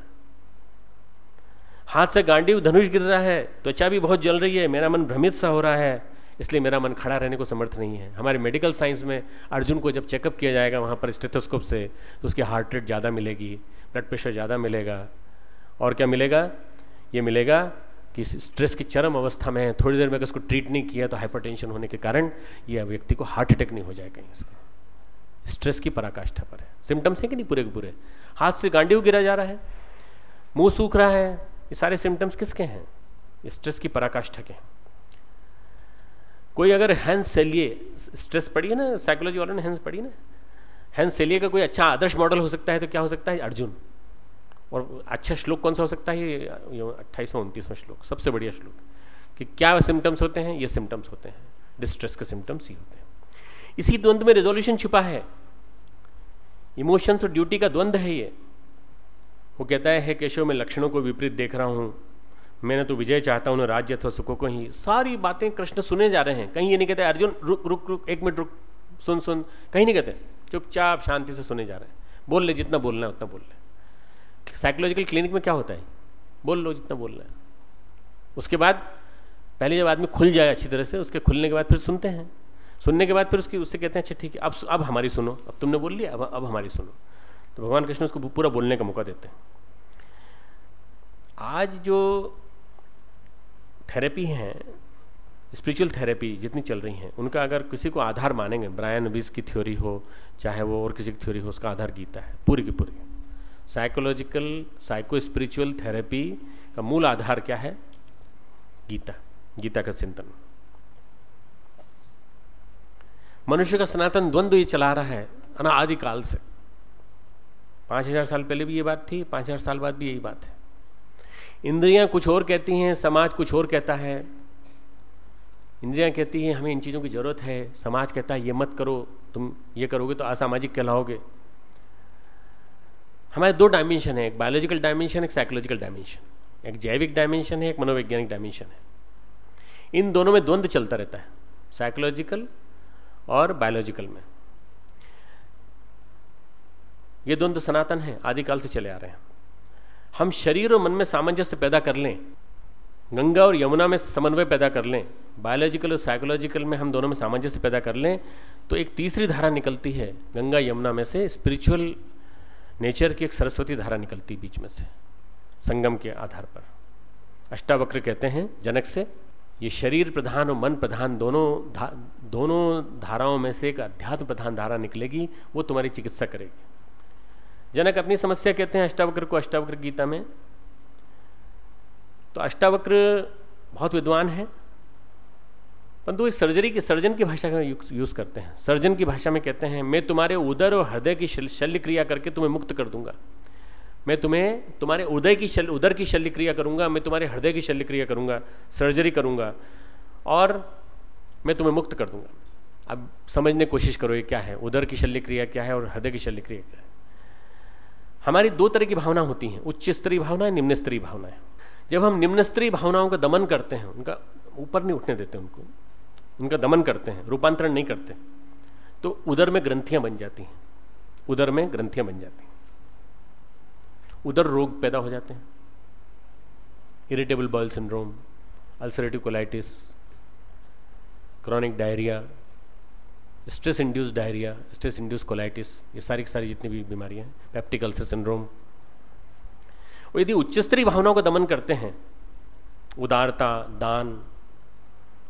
हाथ से गांडीव धनुष गिर रहा है, त्वचा भी बहुत जल रही है, मेरा मन भ्रमित सा हो रहा है, इसलिए मेरा मन खड़ा रहने को समर्थ नहीं है। हमारे मेडिकल साइंस में अर्जुन को जब चेकअप किया जाएगा वहाँ पर स्टेथोस्कोप से, तो उसकी हार्ट रेट ज़्यादा मिलेगी, ब्लड प्रेशर ज़्यादा मिलेगा, और क्या मिलेगा? ये मिलेगा कि स्ट्रेस की चरम अवस्था में है, थोड़ी देर में अगर उसको ट्रीट नहीं किया तो हाइपरटेंशन होने के कारण ये व्यक्ति को हार्ट अटैक नहीं हो जाए कहीं। इसका स्ट्रेस की पराकाष्ठा पर है। सिम्टम्स हैं कि नहीं पूरे के पूरे? हाथ से गांडीव गिरा जा रहा है, मुंह सूख रहा है, ये सारे सिम्टम्स किसके हैं? स्ट्रेस की पराकाष्ठा के। कोई अगर हैंस सेलिए, स्ट्रेस पढ़ी है ना साइकोलॉजी वालों ने, हैंस पढ़ी ना, हैंस सेलिए का कोई अच्छा आदर्श मॉडल हो सकता है तो क्या हो सकता है? अर्जुन। और अच्छा श्लोक कौन सा हो सकता है? ये 28वां-29वां श्लोक, सबसे बढ़िया श्लोक। कि क्या सिम्टम्स होते हैं? ये सिम्टम्स होते हैं, डिस्ट्रेस के सिम्टम्स ही होते हैं। इसी द्वंद्व में रेजोल्यूशन छिपा है, इमोशंस और ड्यूटी का द्वंद्व है ये। वो कहता है केशव, मैं लक्षणों को विपरीत देख रहा हूं, मैंने तो विजय चाहता हूं, राज्य अथवा सुखों को ही। सारी बातें कृष्ण सुने जा रहे हैं। कहीं ये नहीं कहते अर्जुन रुक रुक रुक, एक मिनट रुक, सुन सुन, कहीं नहीं कहते, चुपचाप शांति से सुने जा रहे हैं। बोल ले, जितना बोलना है उतना बोल ले। साइकोलॉजिकल क्लिनिक में क्या होता है? बोल लो जितना बोलना है। उसके बाद पहले जब आदमी खुल जाए अच्छी तरह से, उसके खुलने के बाद फिर सुनते हैं। सुनने के बाद फिर उससे कहते हैं अच्छा ठीक है, अब हमारी सुनो, अब तुमने बोल लिया, अब हमारी सुनो। तो भगवान कृष्ण उसको पूरा बोलने का मौका देते हैं। आज जो थेरेपी है, स्पिरिचुअल थेरेपी जितनी चल रही हैं, उनका अगर किसी को आधार मानेंगे, ब्रायन विज की थ्योरी हो चाहे वो और किसी की थ्योरी हो, उसका आधार गीता है पूरी की पूरी। साइकोलॉजिकल साइको स्पिरिचुअल थेरेपी का मूल आधार क्या है? गीता, गीता का चिंतन। मनुष्य का सनातन द्वंद्व ये चला रहा है अनादिकाल से। 5000 साल पहले भी ये बात थी, 5000 साल बाद भी यही बात है। इंद्रियां कुछ और कहती हैं, समाज कुछ और कहता है। इंद्रियां कहती हैं हमें इन चीज़ों की जरूरत है, समाज कहता है ये मत करो, तुम ये करोगे तो असामाजिक कहलाओगे। हमारे दो डायमेंशन है, एक बायोलॉजिकल डायमेंशन, एक साइकोलॉजिकल डायमेंशन, एक जैविक डायमेंशन है, एक मनोवैज्ञानिक डायमेंशन है। इन दोनों में द्वंद्व चलता रहता है, साइकोलॉजिकल और बायोलॉजिकल में। ये द्वंद्व सनातन है, आदिकाल से चले आ रहे हैं। हम शरीर और मन में सामंजस्य पैदा कर लें, गंगा और यमुना में समन्वय पैदा कर लें, बायोलॉजिकल और साइकोलॉजिकल में हम दोनों में सामंजस्य पैदा कर लें, तो एक तीसरी धारा निकलती है गंगा यमुना में से, स्पिरिचुअल नेचर की एक सरस्वती धारा निकलती बीच में से, संगम के आधार पर। अष्टावक्र कहते हैं जनक से, ये शरीर प्रधान और मन प्रधान दोनों धाराओं में से एक अध्यात्म प्रधान धारा निकलेगी, वो तुम्हारी चिकित्सा करेगी। जनक अपनी समस्या कहते हैं अष्टावक्र को, अष्टावक्र गीता में। तो अष्टावक्र बहुत विद्वान है, परंतु एक सर्जन की भाषा का यूज करते हैं। सर्जन की भाषा में कहते हैं मैं तुम्हारे उदर और हृदय की शल्य क्रिया करके तुम्हें मुक्त कर दूंगा। मैं तुम्हें तुम्हारे उदर की शल्य क्रिया करूंगा, मैं तुम्हारे हृदय की शल्य क्रिया करूंगा, सर्जरी करूंगा और मैं तुम्हें मुक्त कर दूंगा। अब समझने की कोशिश करो ये क्या है, उदर की शल्य क्रिया क्या है और हृदय की शल्य क्रिया क्या है। हमारी दो तरह की भावना होती हैं, उच्च स्तरीय भावना है, निम्न स्तरीय भावना है। जब हम निम्न स्तरीय भावनाओं का दमन करते हैं, उनका ऊपर नहीं उठने देते, उनका दमन करते हैं, रूपांतरण नहीं करते, तो उदर में ग्रंथियां बन जाती हैं, उदर में ग्रंथियां बन जाती हैं, उदर रोग पैदा हो जाते हैं, irritable bowel syndrome, ulcerative colitis, chronic diarrhoea, stress induced diarrhoea, stress induced colitis, ये सारी की सारी जितनी भी बीमारियां हैं, पेप्टिक अल्सर सिंड्रोम। और यदि उच्चस्तरीय भावनाओं का दमन करते हैं, उदारता, दान,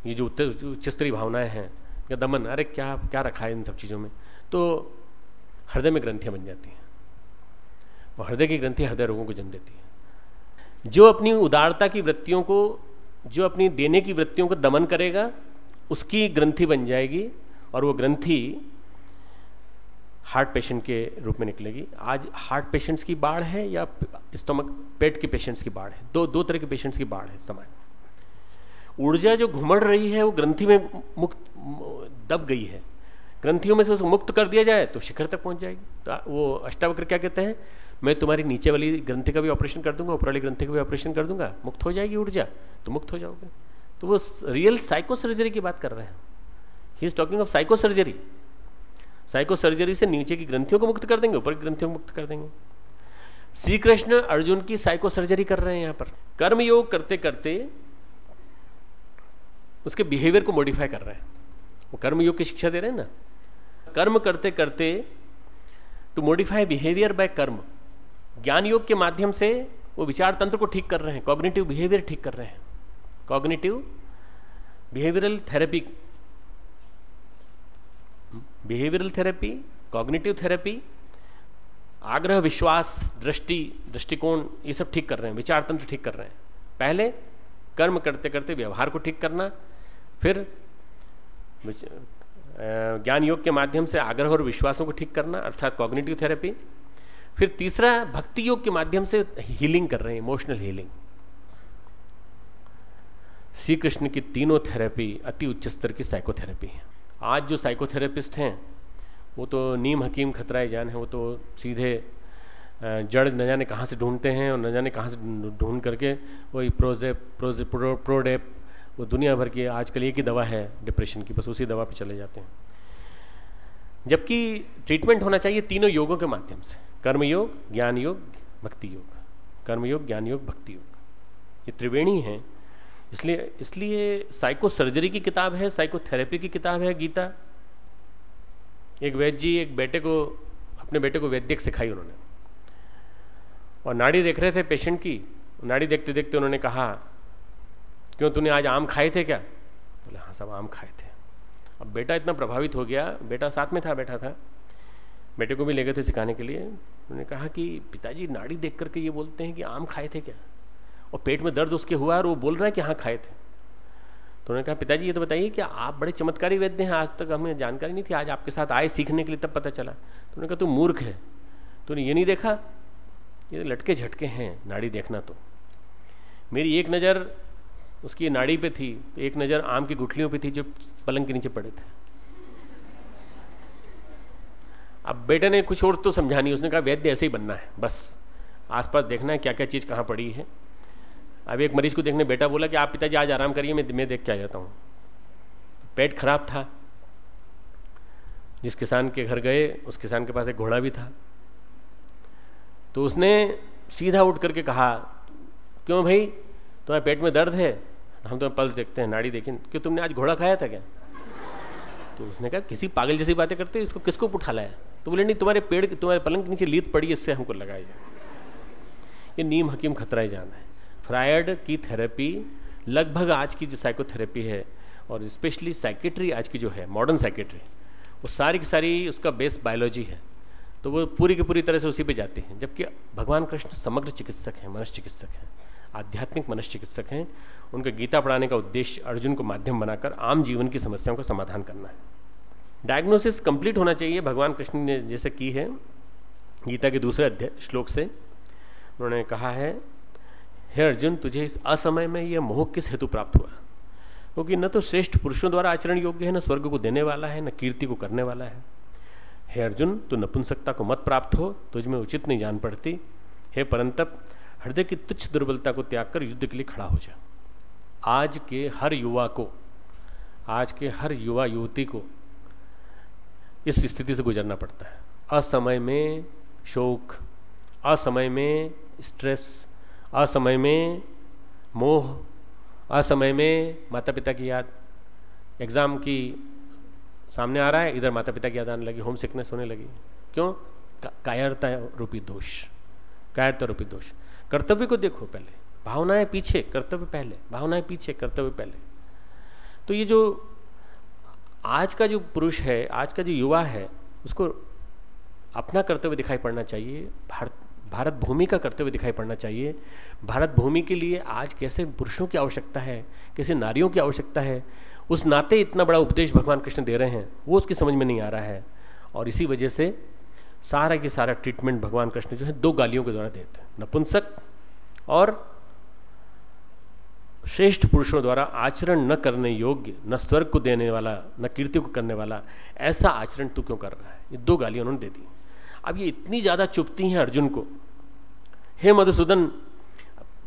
ये जो उच्चस्तरीय भावनाएं हैं या दमन, अरे क्या क्या रखा है इन सब चीज़ों में, तो हृदय में ग्रंथियां बन जाती हैं और हृदय की ग्रंथि हृदय रोगों को जन्म देती है। जो अपनी उदारता की वृत्तियों को, जो अपनी देने की वृत्तियों को दमन करेगा, उसकी ग्रंथि बन जाएगी और वो ग्रंथि हार्ट पेशेंट के रूप में निकलेगी। आज हार्ट पेशेंट्स की बाढ़ है या स्टमक पेट के पेशेंट्स की बाढ़ है, दो तरह के पेशेंट्स की बाढ़ है समाज। ऊर्जा जो घुमड़ रही है वो ग्रंथि में मुक्त दब गई है, ग्रंथियों में से उसको मुक्त कर दिया जाए तो शिखर तक पहुंच जाएगी। तो वो अष्टावक्र क्या कहते हैं, मैं तुम्हारी नीचे वाली ग्रंथि का भी ऑपरेशन कर दूंगा, ऊपर वाली ग्रंथि का भी ऑपरेशन कर दूंगा, मुक्त हो जाएगी ऊर्जा, तो मुक्त हो जाओगे। तो वो रियल साइको सर्जरी की बात कर रहे हैं। He is talking of psycho surgery. Psycho surgery से नीचे की ग्रंथियों को मुक्त कर देंगे, ऊपर की ग्रंथियों को मुक्त कर देंगे। श्री कृष्ण अर्जुन की साइको सर्जरी कर रहे हैं यहाँ पर। कर्म योग करते करते उसके बिहेवियर को मॉडिफाई कर रहे हैं। वो कर्म योग की शिक्षा दे रहे हैं ना, कर्म करते करते टू मॉडिफाई बिहेवियर बाय कर्म। ज्ञान योग के माध्यम से वो विचार तंत्र को ठीक कर रहे हैं, कॉग्निटिव बिहेवियर ठीक कर रहे हैं, cognitive behavioural therapy, behavioural therapy, cognitive therapy, आग्रह, विश्वास, दृष्टिकोण, ये सब ठीक कर रहे हैं, विचार तंत्र ठीक कर रहे हैं। पहले कर्म करते करते व्यवहार को ठीक करना, फिर ज्ञान योग के माध्यम से आग्रह और विश्वासों को ठीक करना अर्थात कॉग्निटिव थेरेपी, फिर तीसरा भक्ति योग के माध्यम से हीलिंग कर रहे हैं, इमोशनल हीलिंग। श्री कृष्ण की तीनों थेरेपी अति उच्च स्तर की साइकोथेरेपी है। आज जो साइकोथेरेपिस्ट हैं वो तो नीम हकीम खतराए जान है, वो तो सीधे जड़ न जाने कहाँ से ढूंढते हैं और न जाने कहाँ से ढूंढ करके वही प्रोडेप वो दुनिया भर की आजकल एक ही दवा है डिप्रेशन की, बस उसी दवा पे चले जाते हैं। जबकि ट्रीटमेंट होना चाहिए तीनों योगों के माध्यम से, कर्म योग, ज्ञान योग, भक्ति योग। कर्म योग, ज्ञान योग, भक्ति योग, ये त्रिवेणी है। इसलिए साइको सर्जरी की किताब है, साइकोथेरेपी की किताब है गीता। एक वैद्य जी अपने बेटे को वैद्यक सिखाई उन्होंने, और नाड़ी देख रहे थे पेशेंट की। नाड़ी देखते देखते उन्होंने कहा, क्यों तूने आज आम खाए थे क्या? बोले हाँ सब आम खाए थे। अब बेटा इतना प्रभावित हो गया, बेटा साथ में था, बैठा था, बेटे को भी ले गए थे सिखाने के लिए। उन्होंने कहा कि पिताजी नाड़ी देख करके ये बोलते हैं कि आम खाए थे क्या, और पेट में दर्द उसके हुआ और वो बोल रहा है कि हाँ खाए थे। तो उन्होंने कहा पिताजी ये तो बताइए कि आप बड़े चमत्कारी वैद्य हैं, आज तक हमें जानकारी नहीं थी, आज आपके साथ आए सीखने के लिए तब पता चला। तो उन्होंने कहा तू मूर्ख है, तूने ये नहीं देखा, ये लटके झटके हैं नाड़ी देखना। तो मेरी एक नज़र उसकी नाड़ी पे थी, एक नज़र आम की गुठलियों पे थी जो पलंग के नीचे पड़े थे। अब बेटे ने कुछ और तो समझा नहीं, उसने कहा वैद्य ऐसे ही बनना है, बस आसपास देखना है क्या क्या चीज़ कहाँ पड़ी है। अब एक मरीज को देखने बेटा बोला कि आप पिताजी आज आराम करिए, मैं देख के आ जाता हूँ। पेट खराब था, जिस किसान के घर गए उस किसान के पास एक घोड़ा भी था। तो उसने सीधा उठ करके कहा, क्यों भाई तुम्हारे पेट में दर्द है? हम तुम्हें पल्स देखते हैं, नाड़ी देखें, क्यों तुमने आज घोड़ा खाया था क्या? तो उसने कहा किसी पागल जैसी बातें करते हो, इसको किसको उठा लाया? तो बोले नहीं, तुम्हारे पलंग के नीचे लीद पड़ी, इससे हमको लगाया। ये नीम हकीम खतराए जान है। फ्रायड की थेरेपी लगभग आज की जो साइकोथेरेपी है और स्पेशली साइकेट्री आज की जो है मॉडर्न साइकेट्री, वो सारी की सारी उसका बेस बायोलॉजी है, तो वो पूरी की पूरी तरह से उसी पे जाती हैं। जबकि भगवान कृष्ण समग्र चिकित्सक हैं, मनुष्य चिकित्सक हैं, आध्यात्मिक मनुष्य चिकित्सक हैं। उनका गीता पढ़ाने का उद्देश्य अर्जुन को माध्यम बनाकर आम जीवन की समस्याओं का समाधान करना है। डायग्नोसिस कंप्लीट होना चाहिए, भगवान कृष्ण ने जैसे की है गीता के दूसरे श्लोक से। उन्होंने कहा है, हे अर्जुन तुझे इस असमय में यह मोह किस हेतु प्राप्त हुआ? क्योंकि न तो श्रेष्ठ पुरुषों द्वारा आचरण योग्य है, न स्वर्ग को देने वाला है, न कीर्ति को करने वाला है। हे अर्जुन तू नपुंसकता को मत प्राप्त हो, तुझ में उचित नहीं जान पड़ती। हे परंतप हृदय की तुच्छ दुर्बलता को त्याग कर युद्ध के लिए खड़ा हो जा। आज के हर युवा युवती को इस स्थिति से गुजरना पड़ता है। असमय में शोक, असमय में स्ट्रेस, असमय में मोह, असमय में माता पिता की याद। एग्जाम की सामने आ रहा है, इधर माता पिता की याद आने लगी, होम सिकनेस होने लगी। क्यों? कायरता रूपी दोष, कायरता रूपी दोष। कर्तव्य को देखो पहले, भावनाएं पीछे, कर्तव्य पहले, भावनाएं पीछे, कर्तव्य पहले। तो ये जो आज का जो पुरुष है, आज का जो युवा है, उसको अपना कर्तव्य दिखाई पड़ना चाहिए, भारत भूमि का कर्तव्य दिखाई पड़ना चाहिए। भारत भूमि के लिए आज कैसे पुरुषों की आवश्यकता है, कैसे नारियों की आवश्यकता है, उस नाते इतना बड़ा उपदेश भगवान कृष्ण दे रहे हैं, वो उसकी समझ में नहीं आ रहा है। और इसी वजह से सारा की सारा ट्रीटमेंट भगवान कृष्ण जो है दो गालियों के द्वारा देते हैं, नपुंसक और श्रेष्ठ पुरुषों द्वारा आचरण न करने योग्य, न स्वर्ग को देने वाला, न कीर्ति को करने वाला, ऐसा आचरण तू क्यों कर रहा है? ये दो गालियां उन्होंने दे दी। अब ये इतनी ज्यादा चुभती हैं अर्जुन को। हे मधुसूदन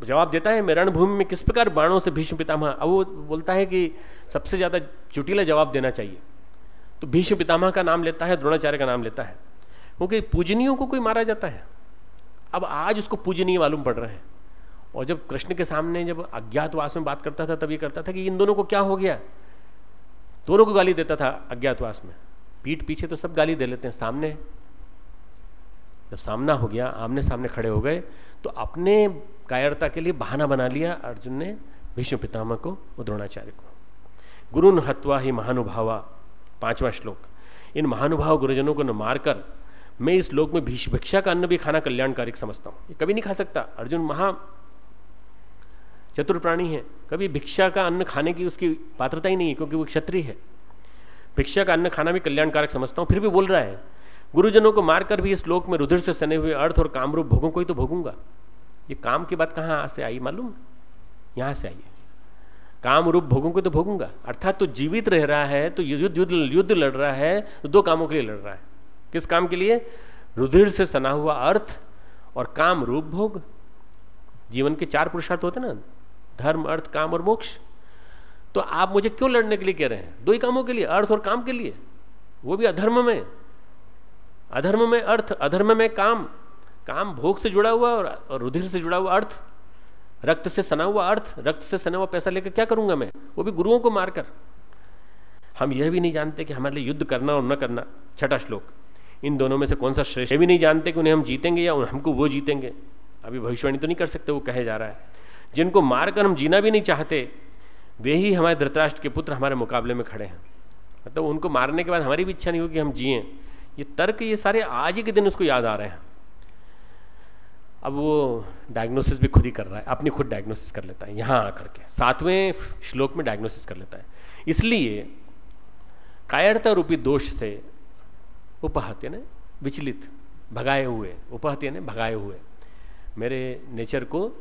जवाब देता है, मैं रणभूमि में किस प्रकार बाणों से भीष्म पितामह। अब वो बोलता है कि सबसे ज्यादा चुटीला जवाब देना चाहिए, तो भीष्म पितामह का नाम लेता है, द्रोणाचार्य का नाम लेता है, क्योंकि पूजनीयों को कोई मारा जाता है। अब आज उसको पूजनीय मालूम पड़ रहे हैं। और जब कृष्ण के सामने जब अज्ञातवास में बात करता था तब ये करता था कि इन दोनों को क्या हो गया, दोनों को गाली देता था अज्ञातवास में। पीठ पीछे तो सब गाली दे लेते हैं, सामने जब सामना हो गया, आमने सामने खड़े हो गए, तो अपने कायरता के लिए बहाना बना लिया अर्जुन ने भीष्म पितामह को और द्रोणाचार्य को। गुरुन हत्वा ही महानुभावा, 5वां श्लोक। इन महानुभाव गुरुजनों को न मारकर मैं इस लोक में भिक्षा का अन्न भी खाना कल्याणकारी समझता हूं। ये कभी नहीं खा सकता। अर्जुन चतुर प्राणी है, कभी भिक्षा का अन्न खाने की उसकी पात्रता ही नहीं है, क्योंकि वो क्षत्रिय है। भिक्षा का अन्न खाना भी कल्याणकारक समझता हूं, फिर भी बोल रहा है गुरुजनों को मारकर भी इस श्लोक में रुधिर से सने हुए अर्थ और कामरूप भोगों को ही तो भोगूंगा। ये काम की बात कहां से आई मालूम? यहां से आई है, काम रूप भोगों को तो भोगूंगा। अर्थात तो जीवित रह रहा है, तो युद्ध लड़ रहा है, तो दो कामों के लिए लड़ रहा है। किस काम के लिए? रुधिर से सना हुआ अर्थ और काम रूप भोग। जीवन के 4 पुरुषार्थ होते ना, धर्म, अर्थ, काम और मोक्ष। तो आप मुझे क्यों लड़ने के लिए कह रहे हैं? 2 ही कामों के लिए, अर्थ और काम के लिए, वो भी अधर्म में। अधर्म में अर्थ, अधर्म में काम। काम भोग से जुड़ा हुआ और रुधिर से जुड़ा हुआ अर्थ, रक्त से सना हुआ अर्थ, रक्त से सना हुआ पैसा लेकर क्या करूंगा मैं? वो भी गुरुओं को मारकर। हम यह भी नहीं जानते कि हमारे लिए युद्ध करना और न करना, 6ठा श्लोक, इन दोनों में से कौन सा श्रेष्ठ। ये भी नहीं जानते कि उन्हें हम जीतेंगे या हमको वो जीतेंगे। अभी भविष्यवाणी तो नहीं कर सकते, वो कहे जा रहा है। जिनको मारकर हम जीना भी नहीं चाहते, वे ही हमारे धृतराष्ट्र के पुत्र हमारे मुकाबले में खड़े हैं। मतलब उनको मारने के बाद हमारी भी इच्छा नहीं होगी हम जिएं। ये तर्क, ये सारे आज ही के दिन उसको याद आ रहे हैं। अब वो डायग्नोसिस भी खुद ही कर रहा है, अपनी खुद डायग्नोसिस कर लेता है। यहां आकर के 7वें श्लोक में डायग्नोसिस कर लेता है। इसलिए कायरता रूपी दोष से उपहत्य ने विचलित, भगाए हुए, उपहत्य ने भगाए हुए, मेरे नेचर को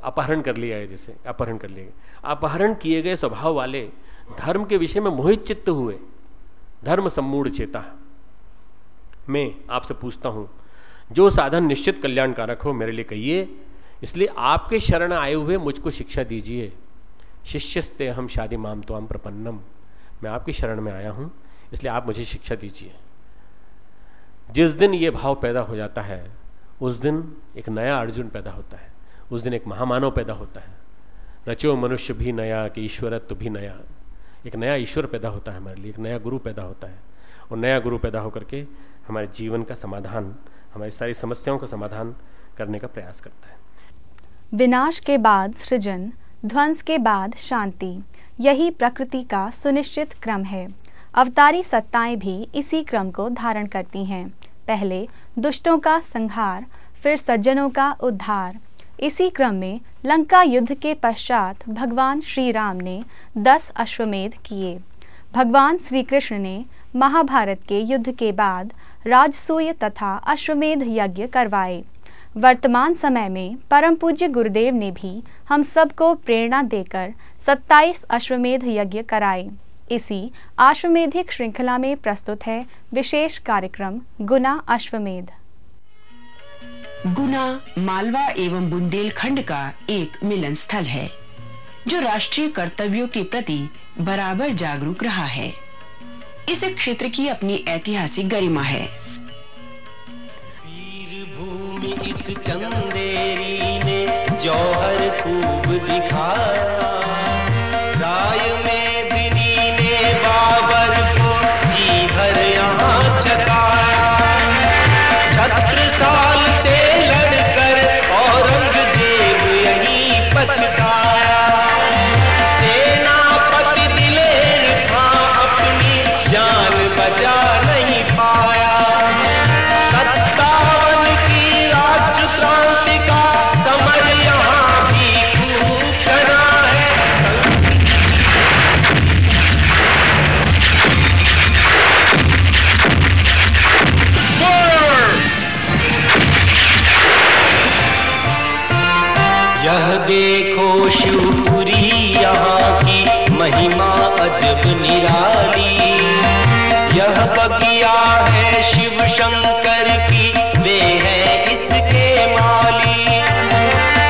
अपहरण कर लिया है। जैसे अपहरण कर लिए, अपहरण किए गए स्वभाव वाले धर्म के विषय में मोहित चित्त हुए धर्म सम्मूढ़ चेता, मैं आपसे पूछता हूं, जो साधन निश्चित कल्याणकारक हो मेरे लिए कहिए। इसलिए आपके शरण आए हुए मुझको शिक्षा दीजिए। शिष्यस्ते हम शादी माम त्वाम प्रपन्नम, मैं आपकी शरण में आया हूं, इसलिए आप मुझे शिक्षा दीजिए। जिस दिन ये भाव पैदा हो जाता है, उस दिन एक नया अर्जुन पैदा होता है, उस दिन एक महामानव पैदा होता है। रचो मनुष्य भी नया कि ईश्वरत्व भी नया। एक नया ईश्वर पैदा होता है हमारे लिए, एक नया गुरु पैदा होता है। और नया गुरु पैदा होकर के हमारे जीवन का समाधान, हमारी सारी समस्याओं का समाधान करने का प्रयास करता है। विनाश के बाद सृजन, ध्वंस के बाद शांति, यही प्रकृति का सुनिश्चित क्रम है। अवतारी सत्ताएं भी इसी क्रम को धारण करती हैं। पहले दुष्टों का संहार, फिर सज्जनों का उद्धार। इसी क्रम में लंका युद्ध के पश्चात भगवान श्री राम ने 10 अश्वमेध किए। भगवान श्री कृष्ण ने महाभारत के युद्ध के बाद राजसूय तथा अश्वमेध यज्ञ करवाए। वर्तमान समय में परम पूज्य गुरुदेव ने भी हम सबको प्रेरणा देकर 27 अश्वमेध यज्ञ कराए। इसी अश्वमेधिक श्रृंखला में प्रस्तुत है विशेष कार्यक्रम गुना अश्वमेध। गुना मालवा एवं बुंदेलखंड का एक मिलन स्थल है, जो राष्ट्रीय कर्तव्यों के प्रति बराबर जागरूक रहा है। इस क्षेत्र की अपनी ऐतिहासिक गरिमा है। वीर भूमि इस चंदेरी ने जौहर खूब दिखाया। राय में बिनी ने बाबर को जी भर यहाँ छकाया। छत्रसाल से लड़कर औरंगजेब यहीं पछताया। सेनापति दिलेर खां अपनी जान बचा नहीं पाया। 57 की राष्ट्र क्रांति का समर यहाँ भी खूब करा है। यह देखो शिवपुरी यहाँ की महिमा अजब निराली। यह बगिया है शिव शंकर की, वे है इसके माली।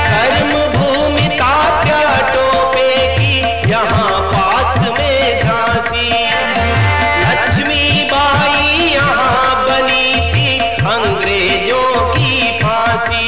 कर्म भूमि तात्या टोपे की यहाँ पास में झांसी। लक्ष्मी बाई यहाँ बनी थी अंग्रेजों की फांसी।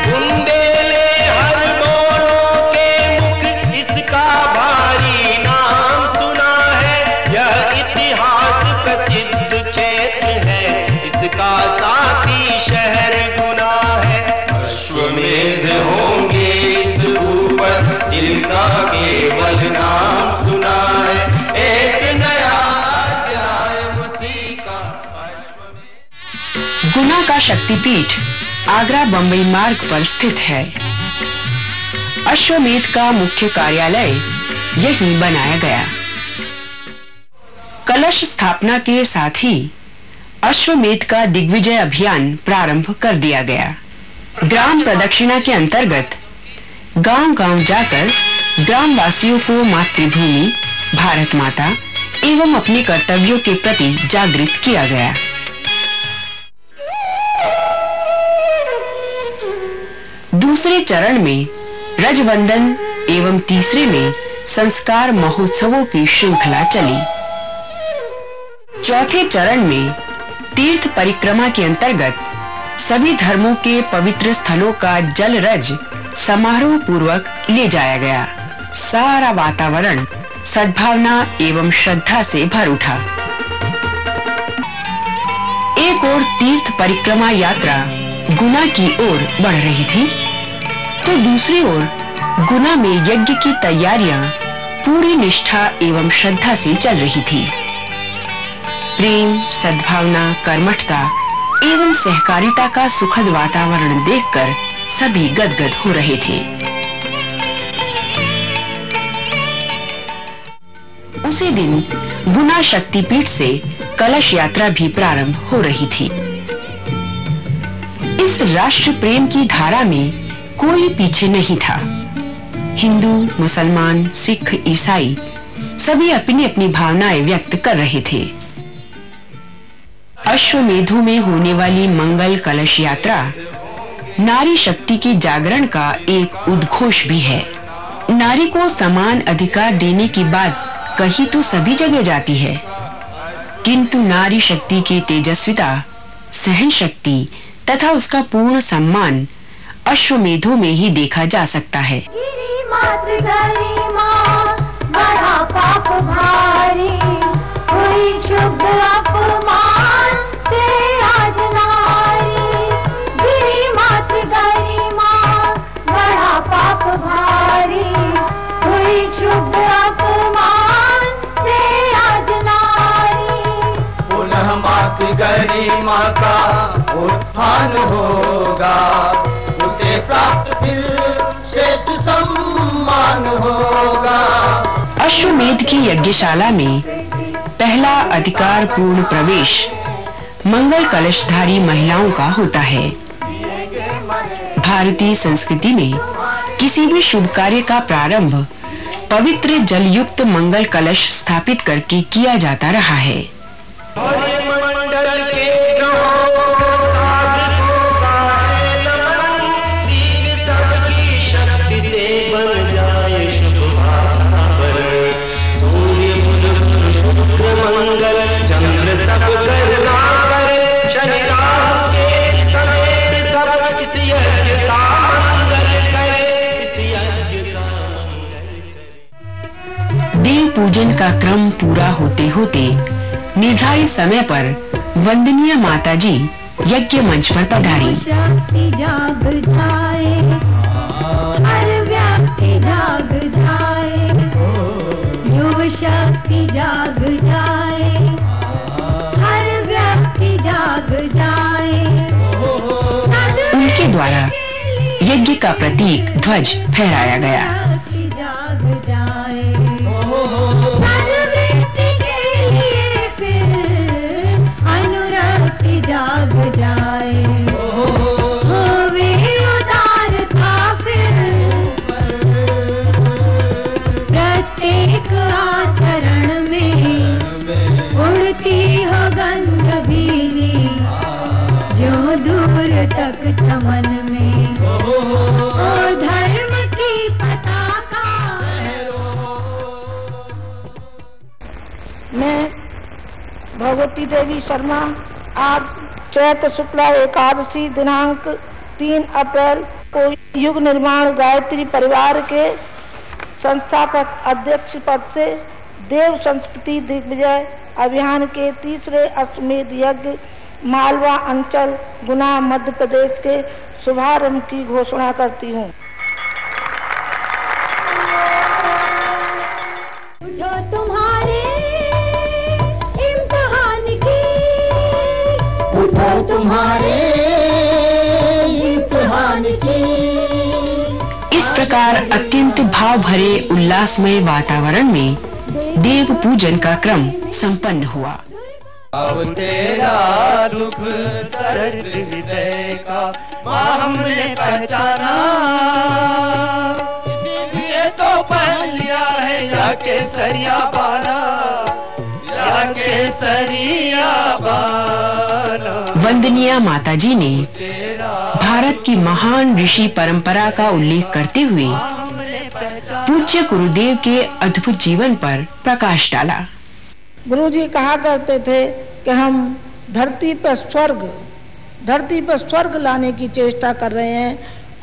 बुंदेले हर बोलों के मुख इसका भारी नाम सुना है। यह इतिहास प्रसिद्ध क्षेत्र है, इसका साथी शहर गुना है। अश्वमेध होंगे इस ऊपर, जिनका केवल नाम सुना है। एक नया अध्याय उसी का अश्वमेध। गुना का शक्तिपीठ आगरा बम्बई मार्ग पर स्थित है। अश्वमेध का मुख्य कार्यालय यही बनाया गया। कलश स्थापना के साथ ही अश्वमेध का दिग्विजय अभियान प्रारंभ कर दिया गया। ग्राम प्रदक्षिणा के अंतर्गत गांव-गांव जाकर ग्रामवासियों को मातृभूमि, भारत माता एवं अपने कर्तव्यों के प्रति जागृत किया गया। दूसरे चरण में रजवंदन एवं तीसरे में संस्कार महोत्सवों की श्रृंखला चली। चौथे चरण में तीर्थ परिक्रमा के अंतर्गत सभी धर्मों के पवित्र स्थलों का जलरज समारोह पूर्वक ले जाया गया। सारा वातावरण सद्भावना एवं श्रद्धा से भर उठा। एक ओर तीर्थ परिक्रमा यात्रा गुना की ओर बढ़ रही थी, तो दूसरी ओर गुना में यज्ञ की तैयारियां पूरी निष्ठा एवं श्रद्धा से चल रही थी। प्रेम, सद्भावना, कर्मठता एवं सहकारिता का सुखद वातावरण देखकर सभी गदगद हो रहे थे। उसी दिन गुना शक्तिपीठ से कलश यात्रा भी प्रारंभ हो रही थी। इस राष्ट्र प्रेम की धारा में कोई पीछे नहीं था। हिंदू, मुसलमान, सिख, ईसाई सभी अपनी अपनी भावनाएं व्यक्त कर रहे थे। अश्वमेधों में होने वाली मंगल कलश यात्रा नारी शक्ति के जागरण का एक उद्घोष भी है। नारी को समान अधिकार देने की बात कही तो सभी जगह जाती है, किंतु नारी शक्ति की तेजस्विता, सहन शक्ति तथा उसका पूर्ण सम्मान अश्वमेधों में ही देखा जा सकता है। गरिमा का उत्थान होगा, उसे प्राप्त फिर श्रेष्ठ सम्मान होगा। अश्वमेध की यज्ञशाला में पहला अधिकार पूर्ण प्रवेश मंगल कलशधारी महिलाओं का होता है। भारतीय संस्कृति में किसी भी शुभ कार्य का प्रारंभ पवित्र जलयुक्त मंगल कलश स्थापित करके किया जाता रहा है। पूजन का क्रम पूरा होते होते निर्धारित समय पर वंदनीय माताजी यज्ञ मंच पर पधारी। शक्ति जाग जाए, हर व्यक्ति जाग जाए, युव शक्ति जाग जाए, हर व्यक्ति जाग जाए। उनके द्वारा यज्ञ का प्रतीक ध्वज फहराया गया। जाग जाए, होवे उदारता फिर प्रत्येक आचरण में उड़ती हो गंध भीनी, जो दूर तक चमन में ओ धर्म की पताका। मैं भगवती देवी शर्मा आज चैत्र शुक्ला एकादशी दिनांक 3 अप्रैल को युग निर्माण गायत्री परिवार के संस्थापक अध्यक्ष पद से देव संस्कृति दिग्विजय अभियान के तीसरे अश्वमेध यज्ञ मालवा अंचल गुना मध्य प्रदेश के शुभारंभ की घोषणा करती हूँ। इस प्रकार अत्यंत भाव भरे उल्लासमय वातावरण में देव पूजन का क्रम संपन्न हुआ। अब तेरा दुख दर्द हृदय का माँ हमने पहचाना, इसीलिए तो पहन लिया है या केसरिया बाला, या केसरिया बाला। वंदनीय माताजी ने भारत की महान ऋषि परंपरा का उल्लेख करते हुए पूज्य गुरुदेव के अद्भुत जीवन पर प्रकाश डाला। गुरुजी कहा करते थे कि हम धरती पर स्वर्ग लाने की चेष्टा कर रहे हैं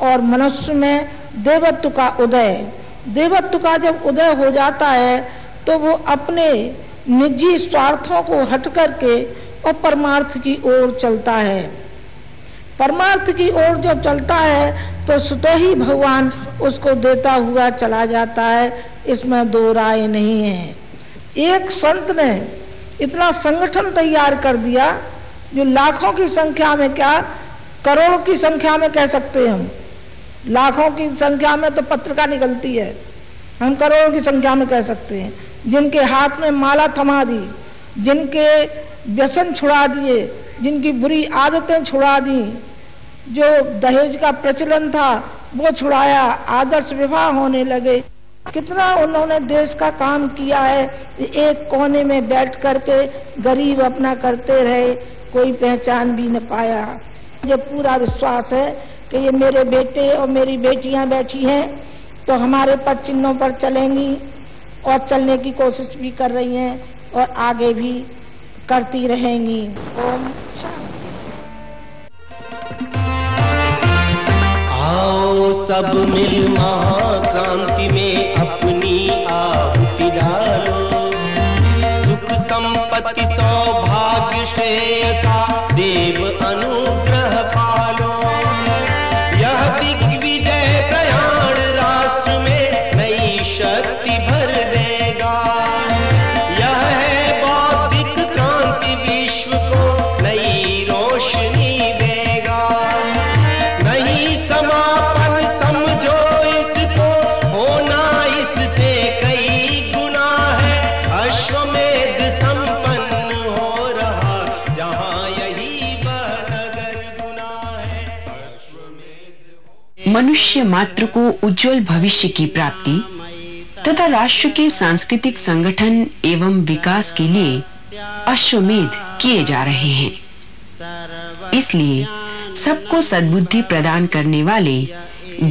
और मनुष्य में देवत्व का जब उदय हो जाता है तो वो अपने निजी स्वार्थों को हट करके और परमार्थ की ओर चलता है। परमार्थ की ओर जब चलता है तो स्वतः ही भगवान उसको देता हुआ चला जाता है, इसमें दो राय नहीं है। एक संत ने इतना संगठन तैयार कर दिया जो लाखों की संख्या में, क्या करोड़ों की संख्या में कह सकते हैं हम, लाखों की संख्या में तो पत्रिका निकलती है, हम करोड़ों की संख्या में कह सकते हैं, जिनके हाथ में माला थमा दी, जिनके व्यसन छुड़ा दिए, जिनकी बुरी आदतें छुड़ा दी, जो दहेज का प्रचलन था वो छुड़ाया, आदर्श विवाह होने लगे। कितना उन्होंने देश का काम किया है। एक कोने में बैठ करके गरीब अपना करते रहे, कोई पहचान भी न पाया। मुझे पूरा विश्वास है कि ये मेरे बेटे और मेरी बेटियां बैठी हैं तो हमारे पद चिन्हों पर चलेंगी और चलने की कोशिश भी कर रही हैं और आगे भी करती रहेंगी। ओम शांति। आओ सब मिल महाक्रांति में अपनी आहुति डालो, सुख संपत्ति सौभाग्य श्रेयता देव अनुग्रह पालो। यह दिग्विजय प्रयाण राष्ट्र में नई शक्ति भर देगा। यह है बौद्धिक क्रांति विश्व को नई रोशनी देगा। नहीं समापन समझो इसको, होना इससे कई गुना है। अश्वमेध संपन्न हो रहा जहाँ यही नगर गुना है। मनुष्य मात्र को उज्जवल भविष्य की प्राप्ति तथा राष्ट्र के सांस्कृतिक संगठन एवं विकास के लिए अश्वमेध किए जा रहे हैं। इसलिए सबको सद्बुद्धि प्रदान करने वाले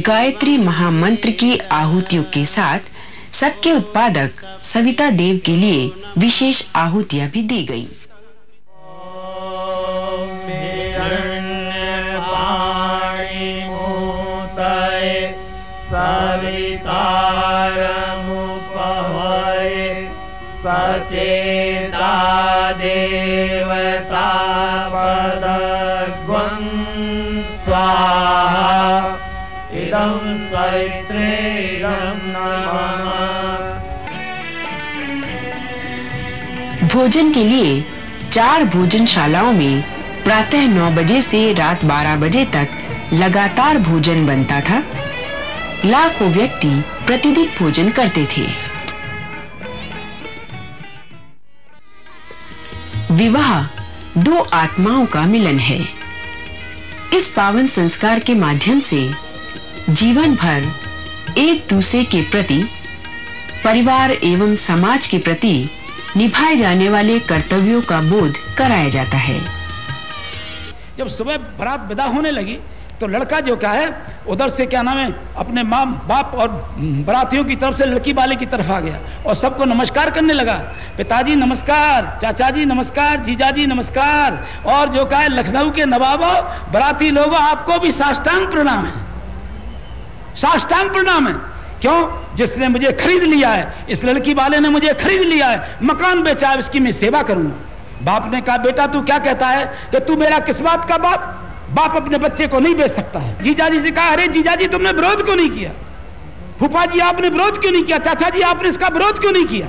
गायत्री महामंत्र की आहुतियों के साथ सबके उत्पादक सविता देव के लिए विशेष आहुतियां भी दी गईं। सचेता देवता पदग्वं स्वाहा इदं सवित्रेयं नमः। भोजन के लिए 4 भोजनशालाओं में प्रातः 9 बजे से रात 12 बजे तक लगातार भोजन बनता था। लाखों व्यक्ति प्रतिदिन भोजन करते थे। विवाह 2 आत्माओं का मिलन है। इस पावन संस्कार के माध्यम से जीवन भर एक दूसरे के प्रति, परिवार एवं समाज के प्रति निभाए जाने वाले कर्तव्यों का बोध कराया जाता है। जब सुबह बारात विदा होने लगी तो लड़का जो क्या है उधर से क्या नाम है अपने माँ बाप और बारातियों की तरफ से लड़की वाले की तरफ आ गया और सबको नमस्कार करने लगा। पिताजी नमस्कार, चाचा जी नमस्कार, जीजाजी नमस्कार, और जो क्या है लखनऊ के नवाबों, बाराती लोगों, आपको भी साष्टांग प्रणाम है, साष्टांग प्रणाम है। क्यों? जिसने मुझे खरीद लिया है, इस लड़की वाले ने मुझे खरीद लिया है, मकान बेचा है, इसकी मैं सेवा करूंगा। बाप ने कहा बेटा तू क्या कहता है कि तू मेरा किस बात का बाप? बाप अपने बच्चे को नहीं बेच सकता है। जीजाजी से कहा अरे जीजाजी तुमने विरोध क्यों नहीं किया? फूफा जी आपने विरोध क्यों नहीं किया? चाचा जी आपने इसका विरोध क्यों नहीं किया?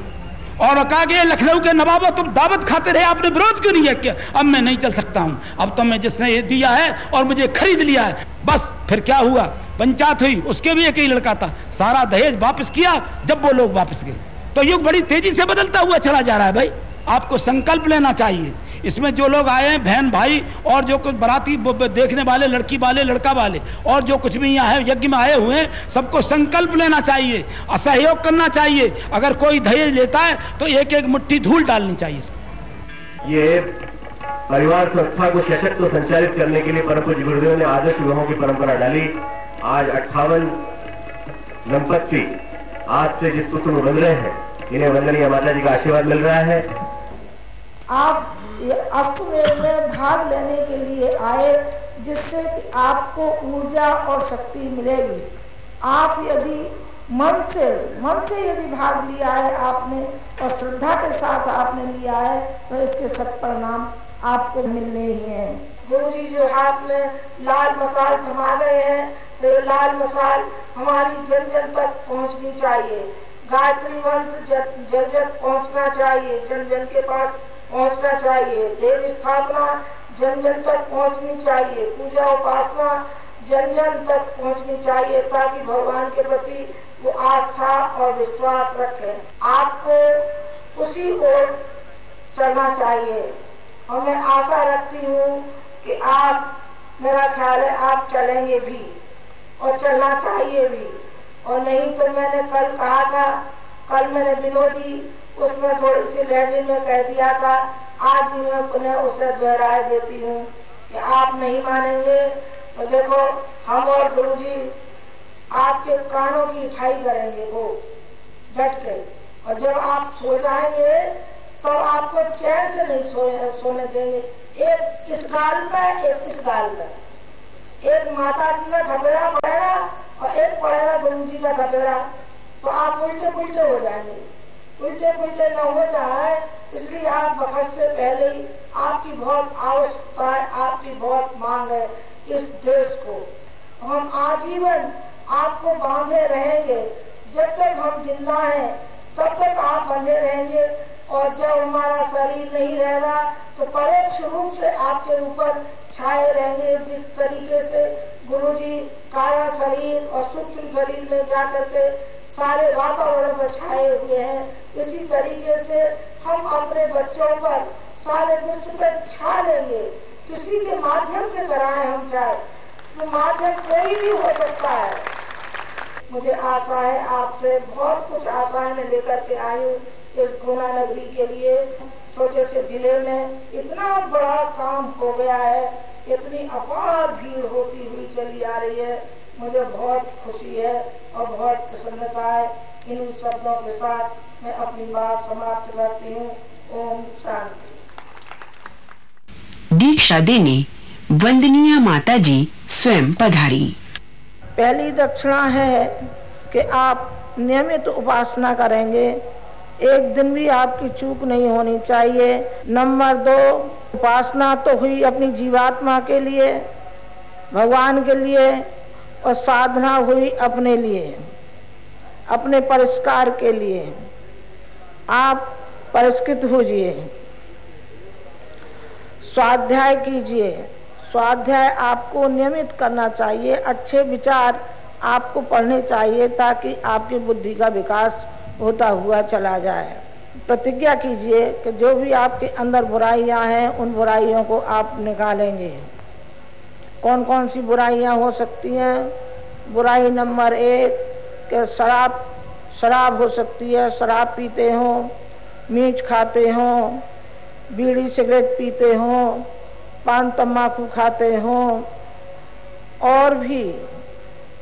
और कहा गया लखनऊ के नवाबों तुम दावत खाते रहे, आपने विरोध क्यों नहीं किया? अब मैं नहीं चल सकता हूं, अब तो मैं जिसने ये दिया है और मुझे खरीद लिया है। बस फिर क्या हुआ? पंचायत हुई, उसके भी एक ही लड़का था, सारा दहेज वापस किया जब वो लोग वापस गए। तो युग बड़ी तेजी से बदलता हुआ चला जा रहा है भाई, आपको संकल्प लेना चाहिए। इसमें जो लोग आए हैं, बहन भाई और जो कुछ बाराती देखने वाले, लड़की वाले, लड़का वाले और जो कुछ भी यहाँ है यज्ञ में आए हुए हैं, सबको संकल्प लेना चाहिए, असहयोग करना चाहिए। अगर कोई दहेज लेता है तो एक एक मुट्ठी धूल डालनी चाहिए। ये परिवार संस्था को सशक्त संचालित करने के लिए परम पूज्य गुरुदेव ने आदर्श विवाहों की परंपरा डाली। आज 58 दंपत्ति आज से जिस पुत्र में बन रहे हैं, इन्हें वंदनीय माता जी का आशीर्वाद मिल रहा है। आप ये अश्वमेध में भाग लेने के लिए आए, जिससे कि आपको ऊर्जा और शक्ति मिलेगी। आप यदि मन से यदि भाग लिया है आपने और श्रद्धा के साथ आपने लिया है, तो इसके सत्परिणाम आपको मिलने ही हैं। गुरु जी जो हाथ में लाल मसाल थमा गए हैं, तो लाल मसाल हमारी जन जन तक पहुंचनी चाहिए। गायत्री मंत्र जन जन पहुंचना चाहिए, जन जन के पास पहुंचना चाहिए। देव स्थापना जन जन तक पहुंचनी चाहिए। पूजा उपासना जन जन तक पहुंचनी चाहिए, ताकि भगवान के प्रति वो आस्था और विश्वास रखें। आपको उसी ओर चलना चाहिए और मैं आशा रखती हूँ कि आप, मेरा ख्याल है आप चलेंगे भी और चलना चाहिए भी। और नहीं तो मैंने कल कहा था, कल मैंने विनोदी उसमें थोड़ी सी लहजे में कह दिया था, आज भी मैं पुनः उसे दोहराए देती हूँ कि आप नहीं मानेंगे तो देखो हम और गुरुजी आपके कानों की हिफाई करेंगे वो बैठ कर, और जब आप सो जाएंगे तो आपको चैन से नहीं सोने देंगे। एक इस गाल पर, एक इस गाल पर, एक माता जी का घबरा पड़ेगा और एक पड़ेगा गुरु जी का घबरा, तो आप उल्टे पुल्टे हो जाएंगे। उल्टे पुल्टे न हो जाए इसलिए आप बखत से पहले ही, आपकी बहुत आवश्यकता है, आपकी बहुत मांग है इस देश को। हम आजीवन आपको बांधे रहेंगे, जब तक हम जिंदा हैं तब तक आप बंधे रहेंगे, और जब हमारा शरीर नहीं रहेगा तो परोक्ष रूप से आपके ऊपर छाए रहेंगे। जिस तरीके से गुरुजी काया शरीर और सूक्ष्म शरीर में जाकर के सारे वातावरण पर छाए हुए हैं, इसी तरीके से हम अपने बच्चों पर सारे विश्व पर छा लेंगे। किसी के माध्यम से कराएं हम चाहे, तो माध्यम कोई भी हो सकता है। मुझे आशा है आपसे बहुत कुछ आशाएं में लेकर के आई हूँ इस गुना नगरी के लिए। छोटे से जिले में इतना बड़ा काम हो गया है, इतनी अपार भीड़ होती हुई चली आ रही है, मुझे बहुत खुशी है और बहुत प्रसन्नता है। इन शब्दों के साथ मैं अपनी बात समाप्त करती हूँ। ओम शांति। दीक्षा देने वंदनीय माता जी स्वयं पधारी। पहली दक्षिणा है कि आप नियमित उपासना करेंगे, एक दिन भी आपकी चूक नहीं होनी चाहिए। नंबर 2, उपासना तो हुई अपनी जीवात्मा के लिए, भगवान के लिए, और साधना हुई अपने लिए, अपने परिष्कार के लिए। आप परिष्कृत होइए, स्वाध्याय कीजिए। स्वाध्याय आपको नियमित करना चाहिए, अच्छे विचार आपको पढ़ने चाहिए ताकि आपकी बुद्धि का विकास होता हुआ चला जाए। प्रतिज्ञा कीजिए कि जो भी आपके अंदर बुराइयां हैं उन बुराइयों को आप निकालेंगे। कौन कौन सी बुराइयां हो सकती हैं? बुराई नंबर 1 कि शराब हो सकती है, शराब पीते हो, मीठ खाते हो, बीड़ी सिगरेट पीते हो, पान तम्बाकू खाते हो, और भी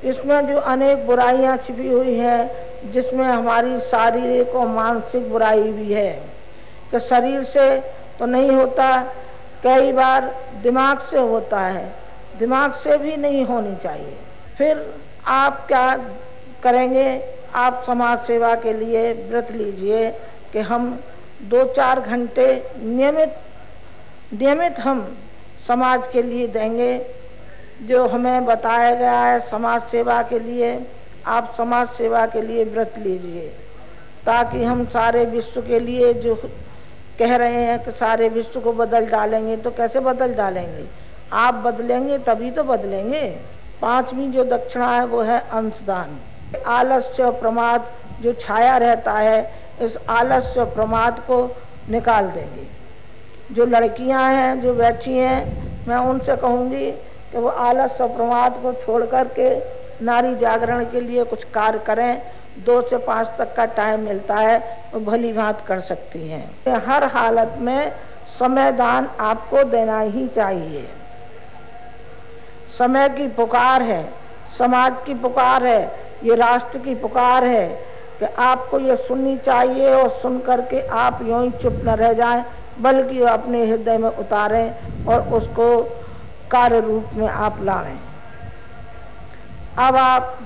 इसमें जो अनेक बुराइयां छिपी हुई हैं, जिसमें हमारी शारीरिक और मानसिक बुराई भी है कि शरीर से तो नहीं होता, कई बार दिमाग से होता है, दिमाग से भी नहीं होनी चाहिए। फिर आप क्या करेंगे? आप समाज सेवा के लिए व्रत लीजिए कि हम 2-4 घंटे नियमित हम समाज के लिए देंगे। जो हमें बताया गया है समाज सेवा के लिए, आप समाज सेवा के लिए व्रत लीजिए ताकि हम सारे विश्व के लिए, जो कह रहे हैं कि सारे विश्व को बदल डालेंगे, तो कैसे बदल डालेंगे? आप बदलेंगे तभी तो बदलेंगे। 5वीं जो दक्षिणा है वो है अंशदान। आलस्य और प्रमाद जो छाया रहता है, इस आलस्य और प्रमाद को निकाल देंगे। जो लड़कियां हैं जो बैठी हैं, मैं उनसे कहूँगी कि वो आलस्य और प्रमाद को छोड़ करके नारी जागरण के लिए कुछ कार्य करें। 2 से 5 तक का टाइम मिलता है, वो भली भांति कर सकती हैं। हर हालत में समय दान आपको देना ही चाहिए। समय की पुकार है, समाज की पुकार है, ये राष्ट्र की पुकार है कि आपको ये सुननी चाहिए और सुन करके आप यूं ही चुप न रह जाएं, बल्कि अपने हृदय में उतारें और उसको कार्य रूप में आप लाएं। अब आप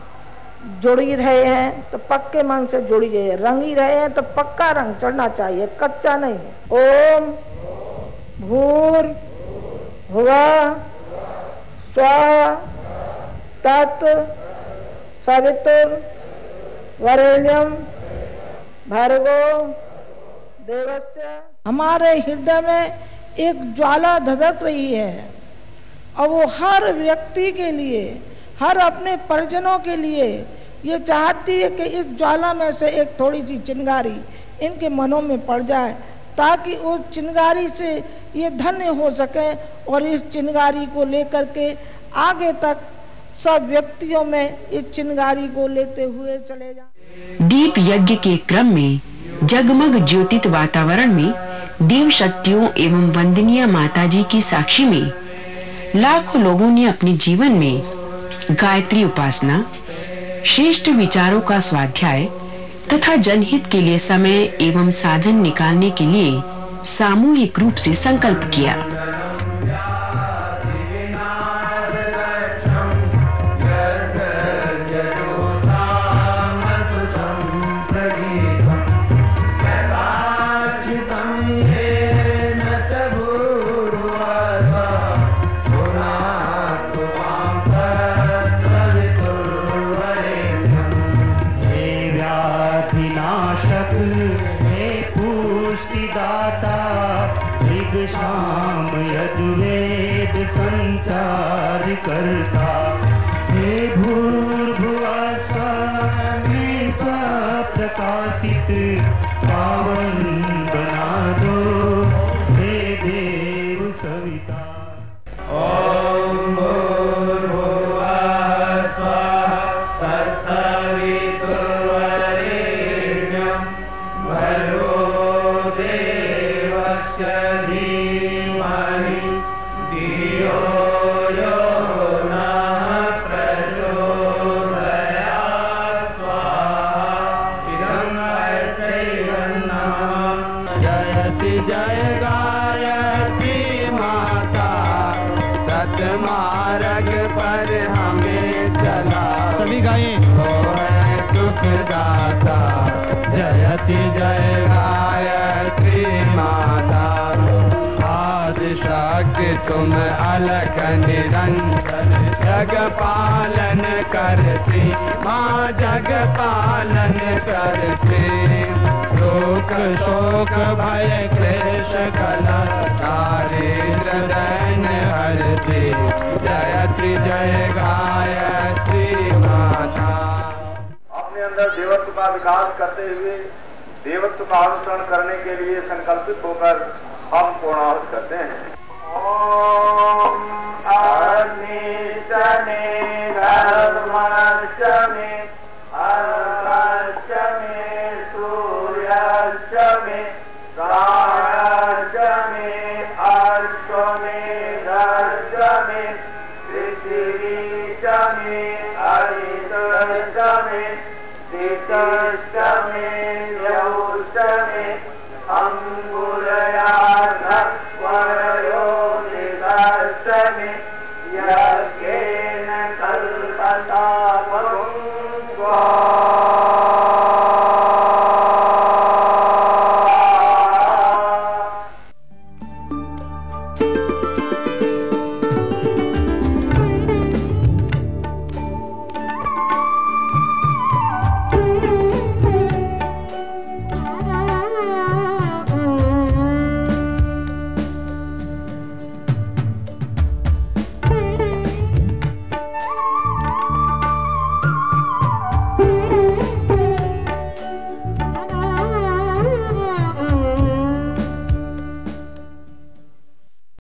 जुड़ी रहे हैं तो पक्के मन से जुड़िए, रंगी रहे हैं तो पक्का रंग चढ़ना चाहिए, कच्चा नहीं। ओम भूर्भुवः स्वः तत् सवितुर्वरेण्यं भर्गो देवस्य। हमारे हृदय में एक ज्वाला धधक रही है और वो हर व्यक्ति के लिए, हर अपने परिजनों के लिए ये चाहती है कि इस ज्वाला में से एक थोड़ी सी चिंगारी इनके मनों में पड़ जाए, ताकि उस चिंगारी से ये धन्य हो सके और इस चिंगारी को लेकर के आगे तक सब व्यक्तियों में इस चिंगारी को लेते हुए चले जाएं। दीप यज्ञ के क्रम में जगमग ज्योतित वातावरण में देव शक्तियों एवं वंदनीय माताजी की साक्षी में लाखों लोगों ने अपने जीवन में गायत्री उपासना, श्रेष्ठ विचारों का स्वाध्याय तथा जनहित के लिए समय एवं साधन निकालने के लिए सामूहिक रूप से संकल्प किया। करता हे भूर्भुवः स्वः में स्वप्रकाशित पावन बना दो हे देव सविता। ओम भूर्भुवः स्वः तत्सवितुर्वरेण्यं भर्गो देवस्य धीमहि धियो यो जय गायत्री माता सतमार्ग पर हमें चला, सभी गाएं। ओ है सुखदाता जयति जय गायत्री माता, आदि शक्ति तुम अलख निरंतर, जग पालन करती माँ जग पालन करती, शोक शोक भय क्लेश कला दारिद्र दैन हरती, जयति जय गायत्री माता। अपने अंदर देवत्व का विकास करते हुए देवत्व का अनुसरण करने के लिए संकल्पित होकर हम पूर्णाहुति करते हैं। ओम अग्निशने धर्मशने अर्कशने सूर्यशने प्राणशने अर्शने धर्शने पृथ्वीशने हरितशने शीतशने यौशने अंगुलया धक्वयो निदर्शने यज्ञेन कल्पता